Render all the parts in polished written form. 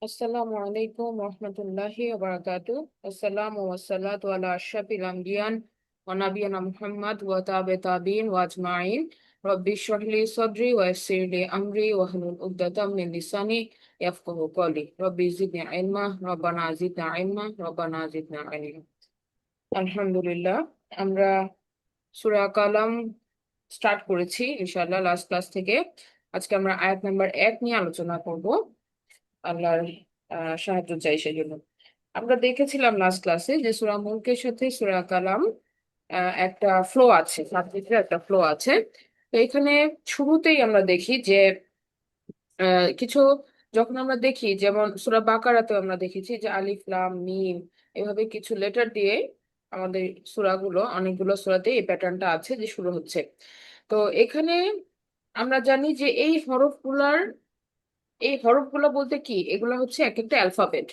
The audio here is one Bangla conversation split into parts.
আসসালামু আলাইকুম রহমতুল্লাহি ওয়া বারাকাতু। আসসালামু ওয়াসসালাতু আলা আশরাফিল আমবিয়ান ওয়া নাবিয়িনা মুহাম্মদ ওয়া তাবিঈন ওয়া আজমাইন। রব্বি ইশরাহ লি সাদরি ওয়া ইয়াসসির লি আমরি ওয়াহলুল উকদাতাম মিন লিসানি ইয়াফকাহু কওলি। রব্বি জিদনি ইলমা, রব্বানা জিদনা ইলমা, রব্বানা জিদনা ইলমা। আলহামদুলিল্লাহ, আমরা সূরা কালাম স্টার্ট করেছি ইনশাআল্লাহ লাস্ট ক্লাস থেকে। আজকে আমরা আয়াত নাম্বার 1 নিয়ে আলোচনা করব। আল্লাহর সাহায্য চাই সেজন্য। আমরা দেখেছিলাম লাস্ট ক্লাসে যে সূরা মুলকের সাথে সূরা কালাম একটা ফ্লো আছে, সাবজেক্টের একটা ফ্লো আছে। তো এখানে শুরুতেই আমরা দেখি যে কিছু, যখন আমরা দেখি যেমন সূরা বাকারাতে আমরা দেখেছি যে আলিফ লাম মিম এভাবে কিছু লেটার দিয়ে আমাদের সূরাগুলো, অনেকগুলো সূরাতে এই প্যাটার্নটা আছে যে শুরু হচ্ছে। তো এখানে আমরা জানি যে এই হরফগুলা বলতে কি, এগুলা হচ্ছে এক একটা অ্যালফাবেট।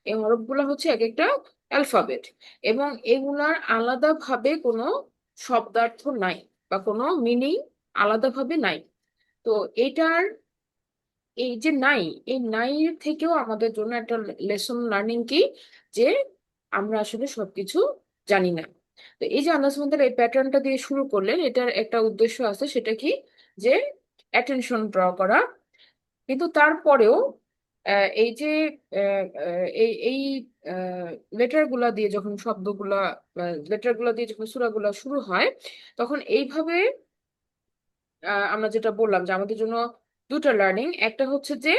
এই হরফগুলা হচ্ছে এক একটা অ্যালফাবেট, এবং এগুলার আলাদাভাবে কোনো শব্দার্থ নাই বা কোনো মিনিং আলাদাভাবে নাই। তো এটার এই যে নাই, এই নাই থেকেও আমাদের জন্য একটা লেসন লার্নিং কি, যে আমরা আসলে সবকিছু জানি না। তো এই যে আল্লাহ সুবহানাহু ওয়া তাআলা এই প্যাটার্নটা দিয়ে শুরু করলেন, এটার একটা উদ্দেশ্য আছে, সেটা কি, যে অ্যাটেনশন ড্র করা। কিন্তু তারপরেও এই যে এই এই লেটার গুলা দিয়ে যখন শব্দগুলা, লেটার গুলা দিয়ে যখন সূরাগুলা শুরু হয়, তখন এইভাবে আমরা যেটা বললাম যে আমাদের জন্য দুটো লার্নিং, একটা হচ্ছে যে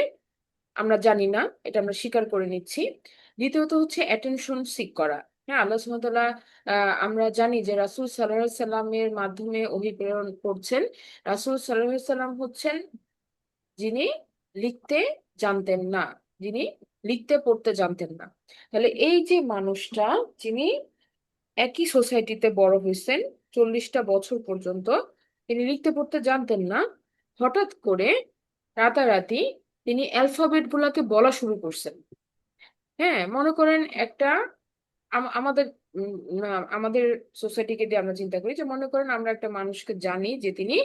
আমরা জানি না, এটা আমরা স্বীকার করে নিচ্ছি। দ্বিতীয়ত হচ্ছে অ্যাটেনশন সিক করা। হ্যাঁ, আল্লাহ সুবহানাহু ওয়া তাআলা, আমরা জানি যে রাসূল সাল্লাল্লাহু আলাইহি সাল্লামের মাধ্যমে ওহী প্রেরণ করছেন। রাসূল সাল্লাল্লাহু আলাইহি সাল্লাম হচ্ছেন যিনি লিখতে জানতেন না, যিনি লিখতে পড়তে জানতেন না। তাহলে এই যে মানুষটা, যিনি একই সোসাইটিতে বড় হয়েছেন 40টা বছর পর্যন্ত, তিনি লিখতে পড়তে জানতেন না, হঠাৎ করে রাতারাতি তিনি অ্যালফাবেট গুলাকে বলা শুরু করছেন। হ্যাঁ, মনে করেন একটা আমাদের উম, না, আমাদের সোসাইটিকে দিয়ে আমরা চিন্তা করি যে মনে করেন আমরা একটা মানুষকে জানি যে তিনি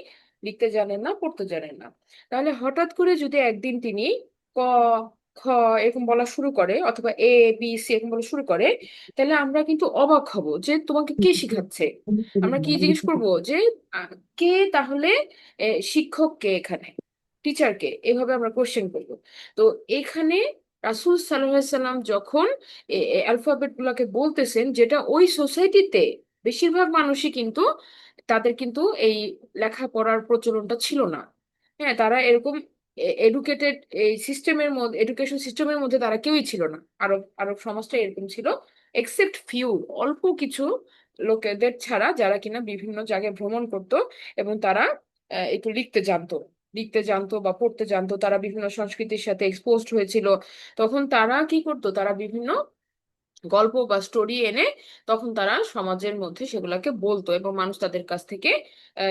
লিখতে জানেন না, পড়তে জানেন না। তাহলে হঠাৎ করে যদি একদিন তিনি ক, খ এরকম বলা শুরু করে, অথবা এ বি সি এরকম বলা শুরু করে, তাহলে আমরা কিন্তু অবাক হব যে তোমাকে কে শিখাচ্ছে। আমরা কি জিজ্ঞেস করব যে আহ, কে তাহলে, শিক্ষক কে এখানে, টিচার কে, এভাবে আমরা কোশ্চেন করবো। তো এখানে রাসূল সাল্লাল্লাহু আলাইহি সাল্লাম যখন অ্যালফাবেট গুলাকে বলতেছেন, যেটা ওই সোসাইটিতে বেশিরভাগ মানুষই কিন্তু, তাদের কিন্তু এই লেখাপড়ার প্রচলনটা ছিল না। হ্যাঁ, তারা এরকম এডুকেটেড, এই সিস্টেমের মধ্যে, এডুকেশন সিস্টেমের মধ্যে তারা কেউই ছিল না। আরব আরব সমাজটা এরকম ছিল, এক্সেপ্ট ফিউ, অল্প কিছু লোকেদের ছাড়া, যারা কিনা বিভিন্ন জায়গায় ভ্রমণ করতো এবং তারা একটু লিখতে জানতো বা পড়তে জানতো, তারা বিভিন্ন সংস্কৃতির সাথে এক্সপোজড হয়েছিল। তখন তারা কি করতো, তারা বিভিন্ন গল্প বা স্টোরি এনে তখন তারা সমাজের মধ্যে সেগুলাকে বলতো, এবং মানুষ তাদের কাছ থেকে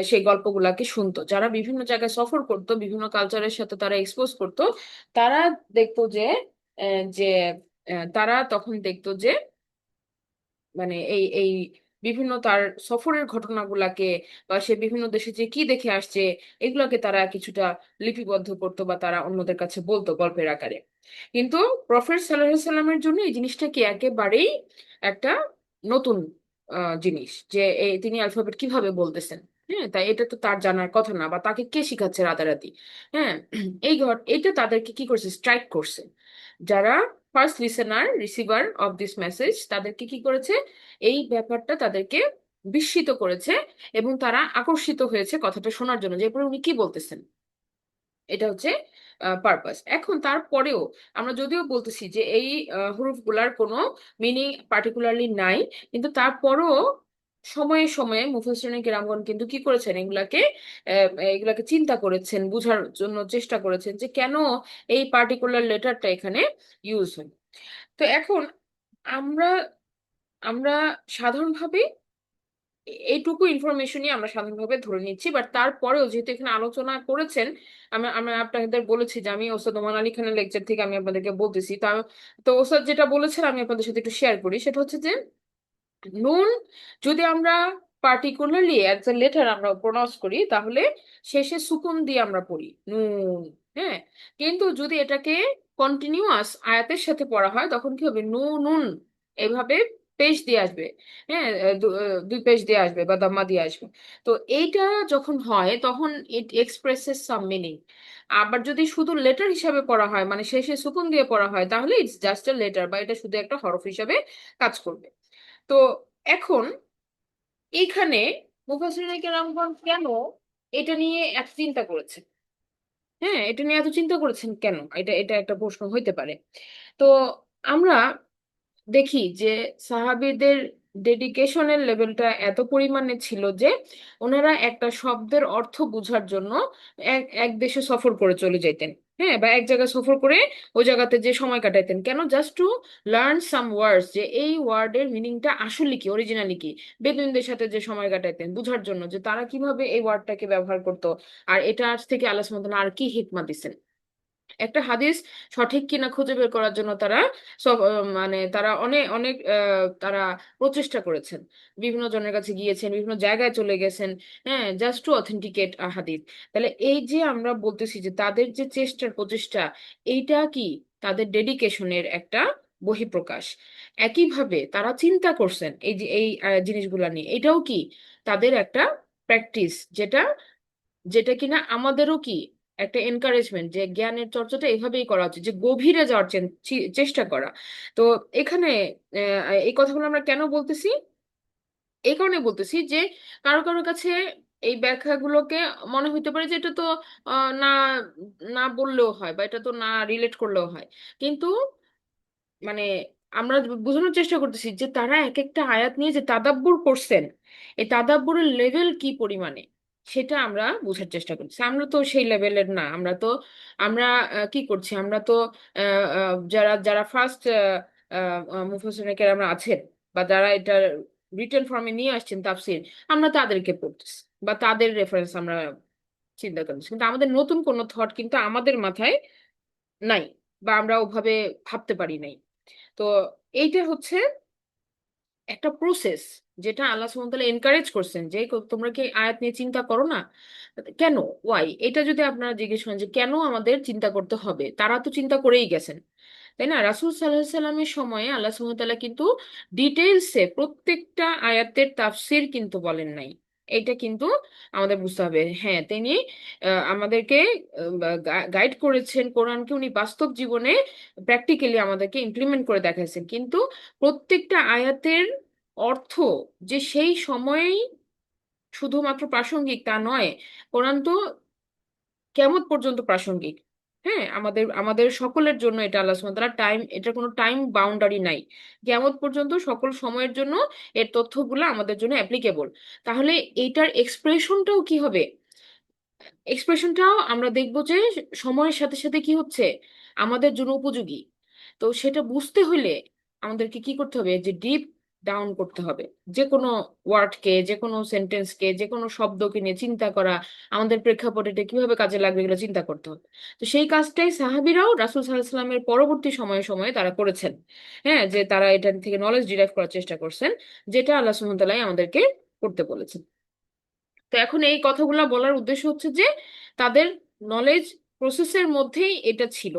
সেই গল্পগুলাকে শুনতো। যারা বিভিন্ন জায়গায় সফর করতো, বিভিন্ন কালচারের সাথে তারা এক্সপোজ করতো, তারা দেখতো যে যে তারা তখন দেখতো যে মানে এই এই বিভিন্ন তার সফরের ঘটনাগুলাকে, বা সে বিভিন্ন দেশে যে কি দেখে আসছে, এগুলাকে তারা কিছুটা লিপিবদ্ধ করতো বা তারা অন্যদের কাছে বলতো গল্পের আকারে। কিন্তু প্রফেট সাল্লাল্লাহু আলাইহি সাল্লামের জন্য এই জিনিসটা কি একেবারেই একটা নতুন জিনিস, যে তিনি অ্যালফাবেট কিভাবে বলতেছেন। হ্যাঁ, তাই এটা তো তার জানার কথা না, বা তাকে কে শিখাচ্ছে রাতারাতি। হ্যাঁ, এটা তাদেরকে কি করছে, স্ট্রাইক করছে। যারা first listener, receiver of this message, তাদেরকে কি করেছে, এই ব্যাপারটা তাদেরকে বিস্মিত করেছে, এবং তারা আকর্ষিত হয়েছে কথাটা শোনার জন্য, যে এরপরে উনি কি বলতেছেন। এটা হচ্ছে পারপাস। এখন তারপরেও আমরা যদিও বলতেছি যে এই হরফগুলার কোনো মিনিং পার্টিকুলারলি নাই, কিন্তু তারপরেও সময়ে সময়ে মুফাসসিরিন কেরামগণ কিন্তু কি করেছেন, এগুলাকে চিন্তা করেছেন, বুঝার জন্য চেষ্টা করেছেন যে কেন এই পার্টিকুলার লেটারটা এখানে ইউজ হয়। তো এখন আমরা আমরা সাধারণভাবে এইটুকু ইনফরমেশনই আমরা সাধারণভাবে ধরে নিচ্ছি, বাট তারপরেও যেহেতু এখানে আলোচনা করেছেন, আমরা আমরা আপনাদের বলেছি যে আমি ওস্তাদ ওমান আলী খানের লেকচার থেকে আমি আপনাদেরকে বলতেছি। তো ওস্তাদ যেটা বলেছেন আমি আপনাদের সাথে একটু শেয়ার করি, সেটা হচ্ছে যে নুন যদি আমরা পার্টিকুলারলি অ্যাজ এ লেটার আমরা প্রনাউন্স করি, তাহলে শেষে সুকুন দিয়ে আমরা পড়ি নুন। হ্যাঁ, কিন্তু যদি এটাকে কন্টিনিউয়াস আয়াতের সাথে পড়া হয় তখন কি হবে, নুন এভাবে পেশ দিয়ে আসবে। হ্যাঁ, দুই পেশ দিয়ে আসবে বা দাম্মা দিয়ে আসবে। তো এইটা যখন হয় তখন ইট এক্সপ্রেসেস সাম মিনিং। আবার যদি শুধু লেটার হিসাবে পড়া হয়, মানে শেষে সুকুন দিয়ে পড়া হয়, তাহলে ইটস জাস্ট এ লেটার, বা এটা শুধু একটা হরফ হিসাবে কাজ করবে। তো এখন এইখানে মুফাসসিরিনে কেরামগণ কেন এটা নিয়ে এত চিন্তা করেছেন? হ্যাঁ, এটা নিয়ে এত চিন্তা করেছেন কেন, এটা এটা একটা প্রশ্ন হইতে পারে। তো আমরা দেখি যে সাহাবীদের ডেডিকেশনের লেভেলটা এত পরিমাণে ছিল যে ওনারা একটা শব্দের অর্থ বোঝার জন্য এক এক দেশে সফর করে চলে যেতেন। হ্যাঁ, বা এক জায়গায় সফর করে ওই জায়গাতে যে সময় কাটাইতেন কেন, জাস্ট টু লার্ন সাম ওয়ার্ডস, যে এই ওয়ার্ডের মিনিংটা আসলে কি, অরিজিনালি কি। বেদুইনদের সাথে যে সময় কাটাইতেন বুঝার জন্য যে তারা কিভাবে এই ওয়ার্ডটাকে ব্যবহার করতো, আর এটা আজ থেকে আল্লাহ সুবহানাহু ওয়া তাআলা আর কি হিকমা দিছেন। একটা হাদিস সঠিক কিনা খুঁজে বের করার জন্য তারা সব মানে তারা অনেক অনেক তারা প্রচেষ্টা করেছেন, বিভিন্ন জনের কাছে গিয়েছেন, বিভিন্ন জায়গায় চলে গেছেন। হ্যাঁ, জাস্ট টু অথেন্টিকেট হাদিস। তাহলে এই যে আমরা বলতেছি যে তাদের যে চেষ্টার প্রচেষ্টা, এইটা কি তাদের ডেডিকেশনের একটা বহিঃপ্রকাশ। একইভাবে তারা চিন্তা করছেন এই যে এই জিনিসগুলা নিয়ে, এটাও কি তাদের একটা প্র্যাকটিস, যেটা যেটা কিনা আমাদেরও কি একটা এনকারেজমেন্ট যে জ্ঞানের চর্চাটা এভাবেই করা উচিত, যে গভীরে যাওয়ার চেষ্টা করা। তো এখানে এই কথাগুলো আমরা কেন বলতেছি, এই কারণে বলতেছি যে কারো কারো কাছে এই ব্যাখ্যাগুলোকে মনে হইতে পারে যে এটা তো না না বললেও হয়, বা এটা তো না রিলেট করলেও হয়। কিন্তু মানে আমরা বোঝানোর চেষ্টা করতেছি যে তারা এক একটা আয়াত নিয়ে যে তাদাব্বুর করছেন, এই তাদাব্বুরের লেভেল কি পরিমাণে, সেটা আমরা বোঝার চেষ্টা করছি। আমরা তো সেই লেভেলের না, আমরা তো আমরা কি করছি, আমরা তো যারা যারা ফার্স্ট মুফাসসিরিনে কেরাম আছেন, বা যারা এটা রিটেন ফর্মে নিয়ে আসছেন তাফসির, আমরা তাদেরকে পড়তেছি বা তাদের রেফারেন্স আমরা চিন্তা করতেছি, কিন্তু আমাদের নতুন কোনো থট কিন্তু আমাদের মাথায় নাই, বা আমরা ওভাবে ভাবতে পারি নাই। তো এইটা হচ্ছে একটা প্রসেস যেটা আল্লাহ সুবহানাহু ওয়া তাআলা এনকারেজ করছেন যে তোমরা কি আয়াত নিয়ে চিন্তা করো না। কেন, ওয়াই, এটা যদি আপনারা জিজ্ঞেস করেন যে কেন আমাদের চিন্তা করতে হবে, তারা তো চিন্তা করেই গেছেন, তাই না? রাসূল সাল্লাল্লাহু আলাইহি সাল্লামের সময়ে আল্লাহ সুবহানাহু ওয়া তাআলা কিন্তু ডিটেইলসে প্রত্যেকটা আয়াতের তাফসির কিন্তু বলেন নাই। এটা কিন্তু আমাদের বুঝতে হবে। হ্যাঁ, তিনি আমাদেরকে গাইড করেছেন, কোরআনকে উনি বাস্তব জীবনে প্র্যাকটিক্যালি আমাদেরকে ইমপ্লিমেন্ট করে দেখাইছেন, কিন্তু প্রত্যেকটা আয়াতের অর্থ যে সেই সময়েই শুধুমাত্র প্রাসঙ্গিক তা নয়। কোরআন তো কিয়ামত পর্যন্ত প্রাসঙ্গিক। হ্যাঁ, আমাদের আমাদের সকলের জন্য এটা আল্লাহ সুবহানাহু ওয়া তাআলা টাইম, এটা কোনো টাইম বাউন্ডারি নাই। কিয়ামত পর্যন্ত সকল সময়ের জন্য এর তথ্যগুলো আমাদের জন্য অ্যাপ্লিকেবল। তাহলে এইটার এক্সপ্রেশনটাও কি হবে, এক্সপ্রেশনটাও আমরা দেখবো যে সময়ের সাথে সাথে কি হচ্ছে, আমাদের জন্য উপযোগী। তো সেটা বুঝতে হলে আমাদেরকে কি করতে হবে, যে ডিপ ডাউন করতে হবে, যে কোনো ওয়ার্ডকে, যে কোনো সেন্টেন্সকে, যে কোনো শব্দকে নিয়ে চিন্তা করা, আমাদের প্রেক্ষাপটে এটা কিভাবে কাজে লাগবে এগুলো চিন্তা করতে হবে। তো সেই কাজটাই সাহাবীরাও রাসূল সাল্লাল্লাহু আলাইহি সাল্লামের পরবর্তী সময়ে সময়ে তারা করেছেন। হ্যাঁ, যে তারা এটা থেকে নলেজ ডিরাইভ করার চেষ্টা করছেন, যেটা আল্লাহ সুবহানাহু ওয়া তাআলা আমাদেরকে করতে বলেছেন। তো এখন এই কথাগুলো বলার উদ্দেশ্য হচ্ছে যে তাদের নলেজ প্রসেসের মধ্যেই এটা ছিল।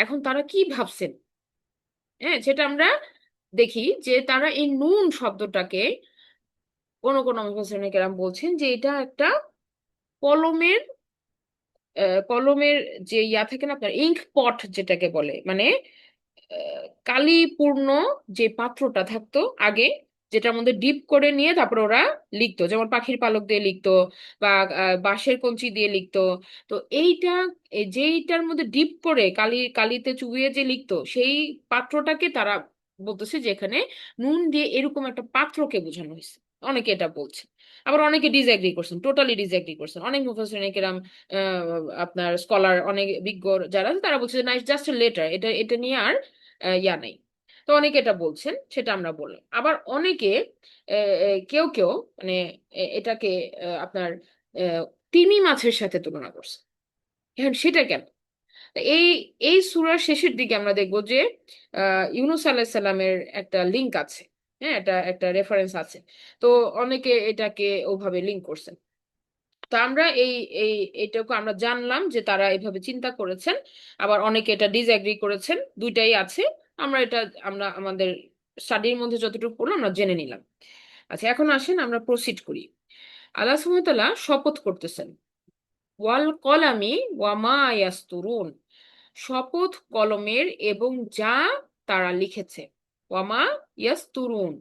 এখন তারা কি ভাবছেন, হ্যাঁ, সেটা আমরা দেখি যে তারা এই নুন শব্দটাকে কোন কোন মুফাসসিরিনে কেরাম বলছেন যে এটা একটা কলমের কলমের যে ইয়া থাকে না আপনার, ইঙ্ক পট যেটাকে বলে, মানে কালিপূর্ণ যে পাত্রটা থাকতো আগে, যেটার মধ্যে ডিপ করে নিয়ে তারপর ওরা লিখতো, যেমন পাখির পালক দিয়ে লিখতো, বা বাঁশের কঞ্চি দিয়ে লিখতো। তো এইটা যেইটার মধ্যে ডিপ করে কালিতে চুবিয়ে যে লিখতো, সেই পাত্রটাকে তারা বলতেছে যে এখানে নুন দিয়ে এরকম একটা পাত্রকে বোঝানো হয়েছে। অনেকে এটা বলছে, আবার অনেকে ডিসএগ্রি করছেন, টোটালি ডিসএগ্রি করছেন। অনেক মুফাসসিরিনে কেরাম আপনার স্কলার, অনেক বিজ্ঞ যারা আছে, তারা বলছে যে না, জাস্ট লেটার, এটা এটা নিয়ে আর ইয়া নেই। তো অনেকে এটা বলছেন, সেটা আমরা বললাম। আবার অনেকে কেউ কেউ মানে এটাকে আপনার আহ, তিমি মাছের সাথে তুলনা করছে। এখন সেটা কেন? তা এই এই সূরার শেষের দিকে আমরা দেখবো যে ইউনূস আলাইহিস সালামের একটা লিংক আছে। হ্যাঁ, এটা একটা রেফারেন্স আছে। তো অনেকে এটাকে ওভাবে লিংক করছেন। তো আমরা এই এই এটাকে আমরা জানলাম যে তারা এভাবে চিন্তা করেছেন, আবার অনেকে এটা ডিসএগ্রি করেছেন, দুইটাই আছে। আমরা এটা আমরা আমাদের স্টাডির মধ্যে যতটুকু পড়লাম আমরা জেনে নিলাম। আচ্ছা, এখন আসেন আমরা প্রসিড করি। আল্লাহ সুবহানাহু ওয়া তাআলা শপথ করতেছেন, ওয়াল কলামি ওয়া মা ইয়াসতুরুন, শপথ কলমের এবং যা তারা লিখেছে। ওয়া মা ইয়াসতুরুন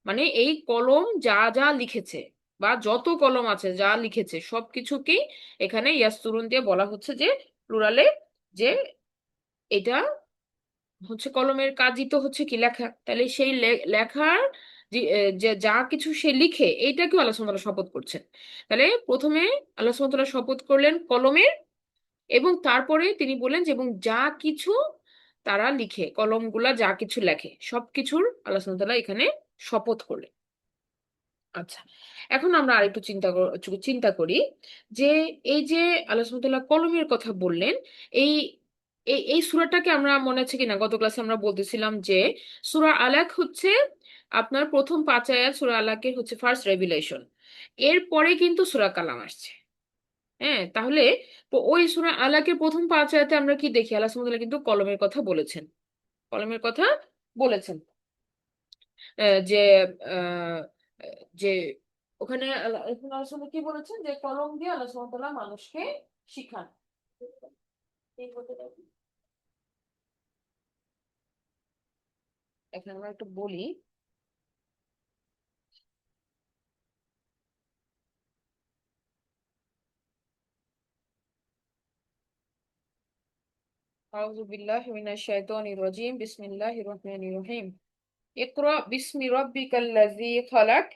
মানে এই কলম যা যা লিখেছে, বা যত কলম আছে যা লিখেছে সবকিছুকেই এখানে ইয়াসতুরুন দিয়ে বলা হচ্ছে যে প্লুরালে, যে এটা হচ্ছে কলমের কাজই তো হচ্ছে কি লেখা, তাহলে সেই লেখার যে যা কিছু সে লিখে এইটাকেও আল্লাহ সুবহানাহু ওয়া তাআলা শপথ করছেন। তাহলে প্রথমে আল্লাহ সুবহানাহু ওয়া তাআলা শপথ করলেন কলমের, এবং তারপরে তিনি বলেন যে এবং যা কিছু তারা লিখে, কলমগুলা যা কিছু লেখে সবকিছুর আল্লাহ সুবহানাহু ওয়া তাআলা এখানে শপথ করলেন। আচ্ছা, এখন আমরা আরেকটু চিন্তা করি যে এই যে আল্লাহ সুবহানাহু ওয়া তাআলা কলমের কথা বললেন, এই এই এই সূরাটাকে আমরা মনে আছে কিনা গত ক্লাসে আমরা বলতেছিলাম যে সূরা আলাক হচ্ছে আপনার প্রথম 5 আয়াত, সূরা আলাকের হচ্ছে ফার্স্ট রেভিলেশন, এরপরে কিন্তু সূরা কালাম আসছে। হ্যাঁ, তাহলে ওই সূরা আলাকের প্রথম 5 আয়াতে আমরা কি দেখি, আল্লাহ সুবহানাহু ওয়া তাআলা কিন্তু কলমের কথা বলেছেন, কলমের কথা বলেছেন। যে আহ, যে ওখানে এখানে আল্লাহ সুবহানাহু কি বলেছেন যে কলম দিয়ে আল্লাহ সুবহানাহু ওয়া তাআলা মানুষকে শিখান। এই বলতে দেখি, এখানে আমরা একটু বলি, আউযু বিল্লাহি মিনাশ শাইতানির রাজিম, বিসমিল্লাহির রহমানির রহিম। ইকরা বিসমি রাব্বিকাল্লাযী খালাক,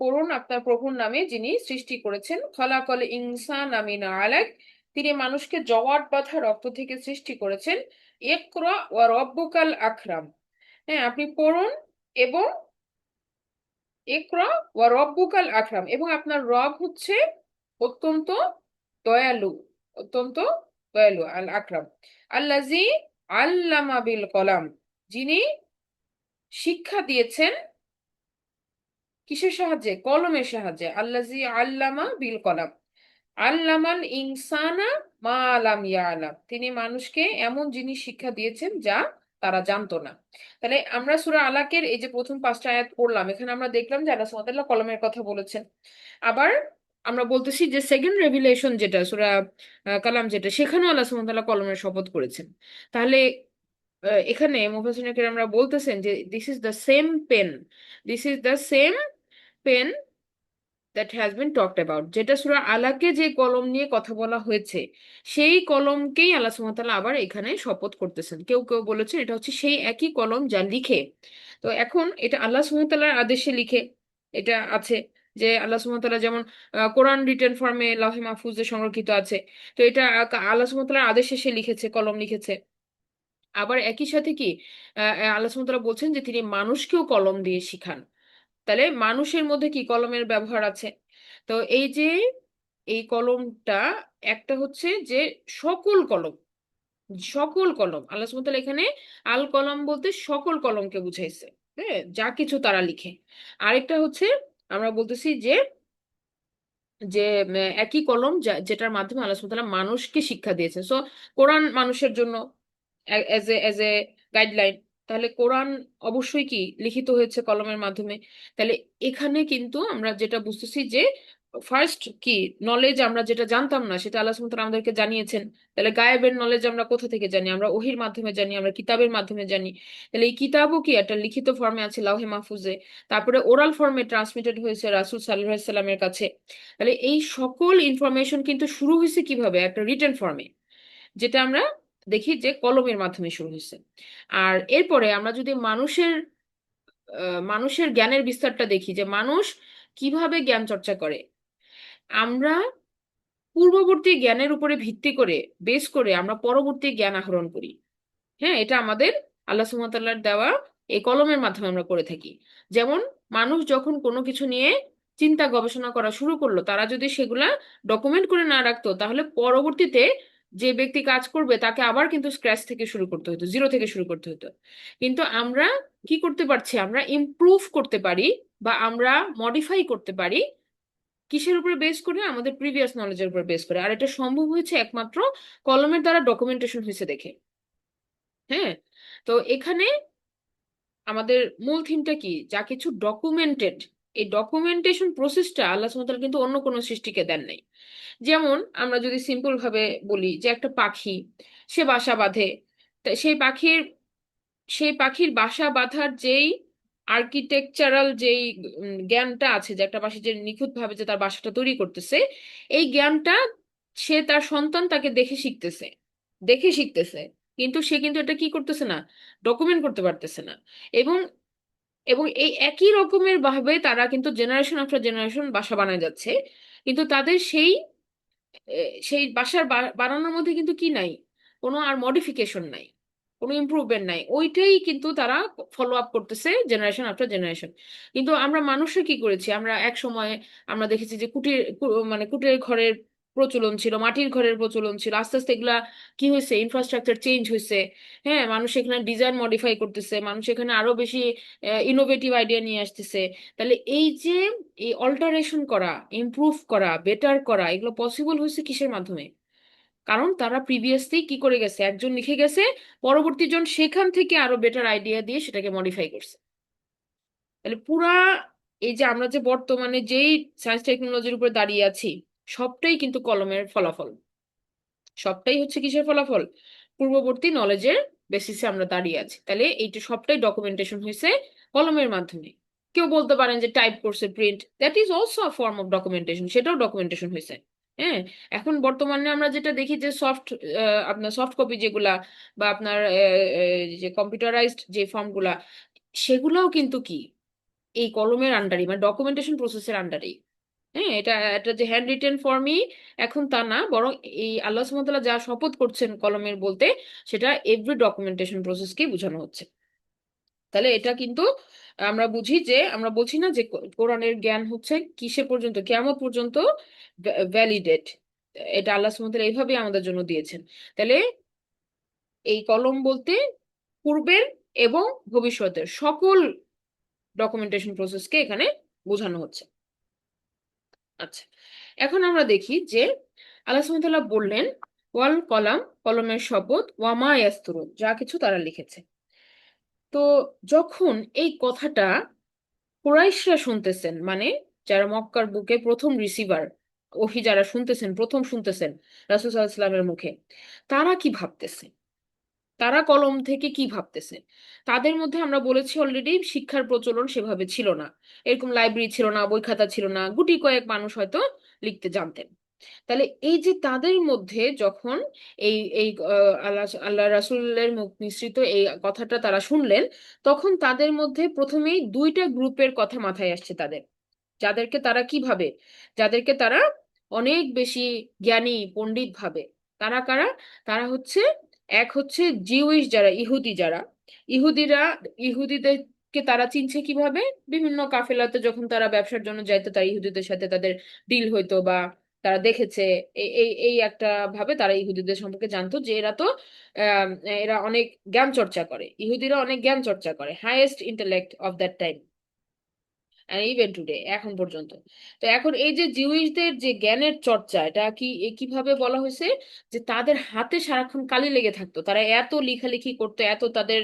পড়ুন আপনার প্রভুর নামে যিনি সৃষ্টি করেছেন। খলাকল ইনসানা মিন আলাক, তিনি মানুষকে জমাট বাঁধা রক্ত থেকে সৃষ্টি করেছেন। ইকরা ওয়া রব্বুকাল আকরাম, হ্যাঁ আপনি পড়ুন, এবং ইকরা ওয়া রব্বুকাল আকরাম, এবং আপনার রব হচ্ছে অত্যন্ত দয়ালু, অত্যন্ত দয়ালু, আল আকরাম। আল্লাজি আল্লামা বিল কলাম, যিনি শিক্ষা দিয়েছেন কিসের সাহায্যে, কলমের সাহায্যে। আল্লাজি আল্লামা বিল কলাম, আল্লামাল ইনসানা মা লাম ইয়ালাম, তিনি মানুষকে এমন জিনিস শিক্ষা দিয়েছেন যা তারা জানতো না। তাহলে আমরা সূরা আলাকের এই যে প্রথম 5টা আয়াত পড়লাম, এখানে আমরা দেখলাম যে আল্লাহ সুবহানাহু ওয়া তাআলা কলমের কথা বলেছেন। আবার আমরা বলতেছি যে সেকেন্ড রেভিলেশন যেটা সূরা কালাম, যেটা সেখানেও আল্লাহ সুবহানাহু ওয়া তাআলা কলমের শপথ করেছেন। তাহলে এখানে মুফাসসিরিনে কেরামরা বলতেছেন যে this is the same pen, this is the same pen that has been talked about, যেটা সূরা আলাকে যে কলম নিয়ে কথা বলা হয়েছে সেই কলমকেই আল্লাহ সুবহানাহু ওয়া তাআলা আবার এখানে শপথ করতেছেন। কেউ কেউ বলেছেন এটা হচ্ছে সেই একই কলম যা লিখে। তো এখন এটা আল্লাহ সুবহানাহু ওয়া তাআলার আদেশে লিখে, এটা আছে যে আল্লাহ সুবহানাহু ওয়া তাআলা যেমন কোরআন রিটেন ফর্মে লাউহে মাহফুজে সংরক্ষিত আছে, তো এটা আল্লাহ সুবহানাহু ওয়া তাআলার আদেশে সে লিখেছে, কলম লিখেছে। আবার একই সাথে কি আল্লাহ সুবহানাহু ওয়া তাআলা বলছেন যে তিনি মানুষকেও কলম দিয়ে শিখান। তাহলে মানুষের মধ্যে কি কলমের ব্যবহার আছে। তো এই যে এই কলমটা একটা হচ্ছে যে সকল কলম, সকল কলম আল্লাহ সুবহানাহু ওয়া তাআলা এখানে আল কলম বলতে সকল কলমকে বুঝাইছে, হ্যাঁ যা কিছু তারা লিখে। আরেকটা হচ্ছে আমরা বলতেছি যে যে একই কলম যেটার মাধ্যমে আল্লাহ সুবহানাহু ওয়া তাআলা মানুষকে শিক্ষা দিয়েছে। সো কোরআন মানুষের জন্য এজ এ গাইডলাইন, তাহলে কোরআন অবশ্যই কি লিখিত হয়েছে কলমের মাধ্যমে। তাহলে এখানে কিন্তু আমরা যেটা বুঝতেছি যে ফার্স্ট কি নলেজ, আমরা যেটা জানতাম না সেটা আল্লাহ সুবহানাহু ওয়া তাআলা আমাদেরকে জানিয়েছেন। তাহলে গায়েবের নলেজ আমরা কোথা থেকে জানি, আমরা ওহির মাধ্যমে জানি, আমরা কিতাবের মাধ্যমে জানি। তাহলে এই কিতাবও কি একটা লিখিত ফর্মে আছে লাউহে মাহফুজে, তারপরে ওরাল ফর্মে ট্রান্সমিটেড হয়েছে রাসূল সাল্লাল্লাহু আলাইহি সাল্লামের কাছে। তাহলে এই সকল ইনফরমেশন কিন্তু শুরু হয়েছে কিভাবে, একটা রিটেন ফর্মে, যেটা আমরা দেখি যে কলমের মাধ্যমে শুরু হয়েছে। আর এরপরে আমরা যদি মানুষের জ্ঞানের বিস্তারটা দেখি যে মানুষ কিভাবে জ্ঞান চর্চা করে, আমরা পূর্ববর্তী জ্ঞানের উপরে ভিত্তি করে, বেস করে আমরা পরবর্তী জ্ঞান আহরণ করি। হ্যাঁ, এটা আমাদের আল্লাহ সুবহানাহু ওয়া তাআলার দেওয়া এই কলমের মাধ্যমে আমরা করে থাকি। যেমন মানুষ যখন কোনো কিছু নিয়ে চিন্তা গবেষণা করা শুরু করলো, তারা যদি সেগুলা ডকুমেন্ট করে না রাখতো তাহলে পরবর্তীতে যে ব্যক্তি কাজ করবে তাকে আবার কিন্তু স্ক্র্যাচ থেকে শুরু করতে হতো, জিরো থেকে শুরু করতে হতো। কিন্তু আমরা কি করতে পারছি, আমরা ইমপ্রুভ করতে পারি বা আমরা মডিফাই করতে পারি কিসের উপরে বেস করে? আমাদের প্রিভিয়াস নলেজের উপর বেস করে। আর এটা সম্ভব হয়েছে একমাত্র কলমের দ্বারা ডকুমেন্টেশন হয়েছে দেখে। হ্যাঁ, তো এখানে আমাদের মূল থিমটা কি? যা কিছু ডকুমেন্টেড, এই ডকুমেন্টেশন প্রসেসটা আল্লাহ সুবহানাহু ওয়া তাআলা কিন্তু অন্য কোনো সৃষ্টিকে দেন নাই। যেমন আমরা যদি সিম্পল ভাবে বলি যে একটা পাখি, সে বাসা বাঁধে, তা সেই পাখির বাসা বাঁধার যেই আর্কিটেকচারাল যেই জ্ঞানটা আছে, যে একটা পাখি যে নিখুঁত ভাবে যে তার বাসাটা তৈরি করতেছে, এই জ্ঞানটা সে তার সন্তান তাকে দেখে শিখতেছে, দেখে শিখতেছে। কিন্তু সে কিন্তু এটা কি করতেছে না, ডকুমেন্ট করতে পারতেছে না। এবং এবং এই একই রকমের ভাবে তারা কিন্তু জেনারেশন আফটার জেনারেশন বাসা বানায় যাচ্ছে। কিন্তু তাদের সেই বাসার বানানোর মধ্যে কিন্তু কি নাই, কোনো আর মডিফিকেশন নাই, কোনো ইমপ্রুভমেন্ট নাই। ওইটাই কিন্তু তারা ফলো আপ করতেছে জেনারেশন আফটার জেনারেশন। কিন্তু আমরা মানুষরা কি করেছি, আমরা এক সময় আমরা দেখেছি যে মানে কুটির ঘরের প্রচলন ছিল, মাটির ঘরের প্রচলন ছিল। আস্তে আস্তে এগুলা কি হয়েছে, ইনফ্রাস্ট্রাকচার চেঞ্জ হয়েছে। হ্যাঁ, মানুষ এখানে ডিজাইন মডিফাই করতেছে, মানুষ এখানে আরো বেশি ইনোভেটিভ আইডিয়া নিয়ে আসতেছে। তাহলে এই যে এই অল্টারেশন করা, ইমপ্রুভ করা, বেটার করা, এগুলো পসিবল হয়েছে কিসের মাধ্যমে? কারণ তারা প্রিভিয়াসলি কি করে গেছে, একজন লিখে গেছে, পরবর্তী জন সেখান থেকে আরো বেটার আইডিয়া দিয়ে সেটাকে মডিফাই করছে। তাহলে পুরা এই যে আমরা যে বর্তমানে যেই সায়েন্স টেকনোলজির উপর দাঁড়িয়ে আছি, সবটাই কিন্তু কলমের ফলাফল। সবটাই হচ্ছে কিসের ফলাফল? পূর্ববর্তী নলেজের বেসিসে আমরা দাঁড়িয়ে আছি। তাহলে এইটা সবটাই ডকুমেন্টেশন হয়েছে কলমের মাধ্যমে। কেউ বলতে পারেন যে টাইপ করছে, print, that is also a form of documentation, সেটাও ডকুমেন্টেশন হয়েছে। হ্যাঁ, এখন বর্তমানে আমরা যেটা দেখি যে আপনার সফট কপি যেগুলা, বা আপনার যে কম্পিউটারাইজড যে ফর্মগুলা, সেগুলোও কিন্তু কি এই কলমের আন্ডারই, মানে ডকুমেন্টেশন প্রসেসের আন্ডারেই। হ্যাঁ, এটা এটা যে হ্যান্ড রিটেন ফর্মই এখন তা না, বরং এই আল্লাহ সুবহানাহু ওয়া তাআলা যা শপথ করছেন কলমের বলতে, সেটা এভরি ডকুমেন্টেশন প্রসেসকেই বোঝানো হচ্ছে। তাহলে এটা কিন্তু আমরা বুঝি যে, আমরা বলছি না যে কোরআনের জ্ঞান হচ্ছে কিসে পর্যন্ত, কিয়ামত পর্যন্ত ভ্যালিডেট। এটা আল্লাহ সুবহানাহু ওয়া তাআলা এইভাবে আমাদের জন্য দিয়েছেন। তাহলে এই কলম বলতে পূর্বের এবং ভবিষ্যতের সকল ডকুমেন্টেশন প্রসেসকে এখানে বোঝানো হচ্ছে। আচ্ছা, এখন আমরা দেখি যে আল্লাহ সুবহানাহু ওয়া তাআলা বললেন ওয়াল কলাম, কলমের শপথ, ওয়ামা ইয়াসতুরুন, যা কিছু তারা লিখেছে। তো যখন এই কথাটা কুরাইশরা শুনতেছেন, মানে যারা মক্কার বুকে প্রথম রিসিভার, ওহী যারা শুনতেছেন, প্রথম শুনতেছেন রাসূল সাল্লাল্লাহু আলাইহি ওয়াসাল্লামের মুখে, তারা কি ভাবতেছে, তারা কলম থেকে কি ভাবতেছে? তাদের মধ্যে আমরা বলেছি অলরেডি শিক্ষার প্রচলন সেভাবে ছিল না, এরকম লাইব্রেরি ছিল না, বই খাতা ছিল না, গুটি কয়েক মানুষ হয়তো লিখতে জানতেন। তাহলে এই যে তাদের মধ্যে যখন এই এই আল্লাহ আল্লাহ রাসূলের মুখ নিঃসৃত এই কথাটা তারা শুনলেন, তখন তাদের মধ্যে প্রথমেই দুইটা গ্রুপের কথা মাথায় আসছে তাদের, যাদেরকে তারা কি ভাবে, যাদেরকে তারা অনেক বেশি জ্ঞানী পণ্ডিত ভাবে। তারা কারা? তারা হচ্ছে, এক হচ্ছে জিউইশ যারা, ইহুদি যারা, ইহুদিরা, ইহুদিদেরকে তারা চিনছে কিভাবে? বিভিন্ন কাফেলাতে যখন তারা ব্যবসার জন্য যাইতো, তারা ইহুদিদের সাথে তাদের ডিল হইতো, বা তারা দেখেছে, এই এই এই একটা ভাবে তারা ইহুদিদের সম্পর্কে জানতো যে এরা তো আহ এরা অনেক জ্ঞান চর্চা করে, ইহুদিরা অনেক জ্ঞান চর্চা করে, highest intellect of that time, even today, এখন পর্যন্ত। তো এখন এই যে জিউইশদের যে জ্ঞানের চর্চা, এটা কি কিভাবে বলা হয়েছে? যে তাদের হাতে সারাক্ষণ কালি লেগে থাকতো, তারা এত লেখালেখি করতো, এত তাদের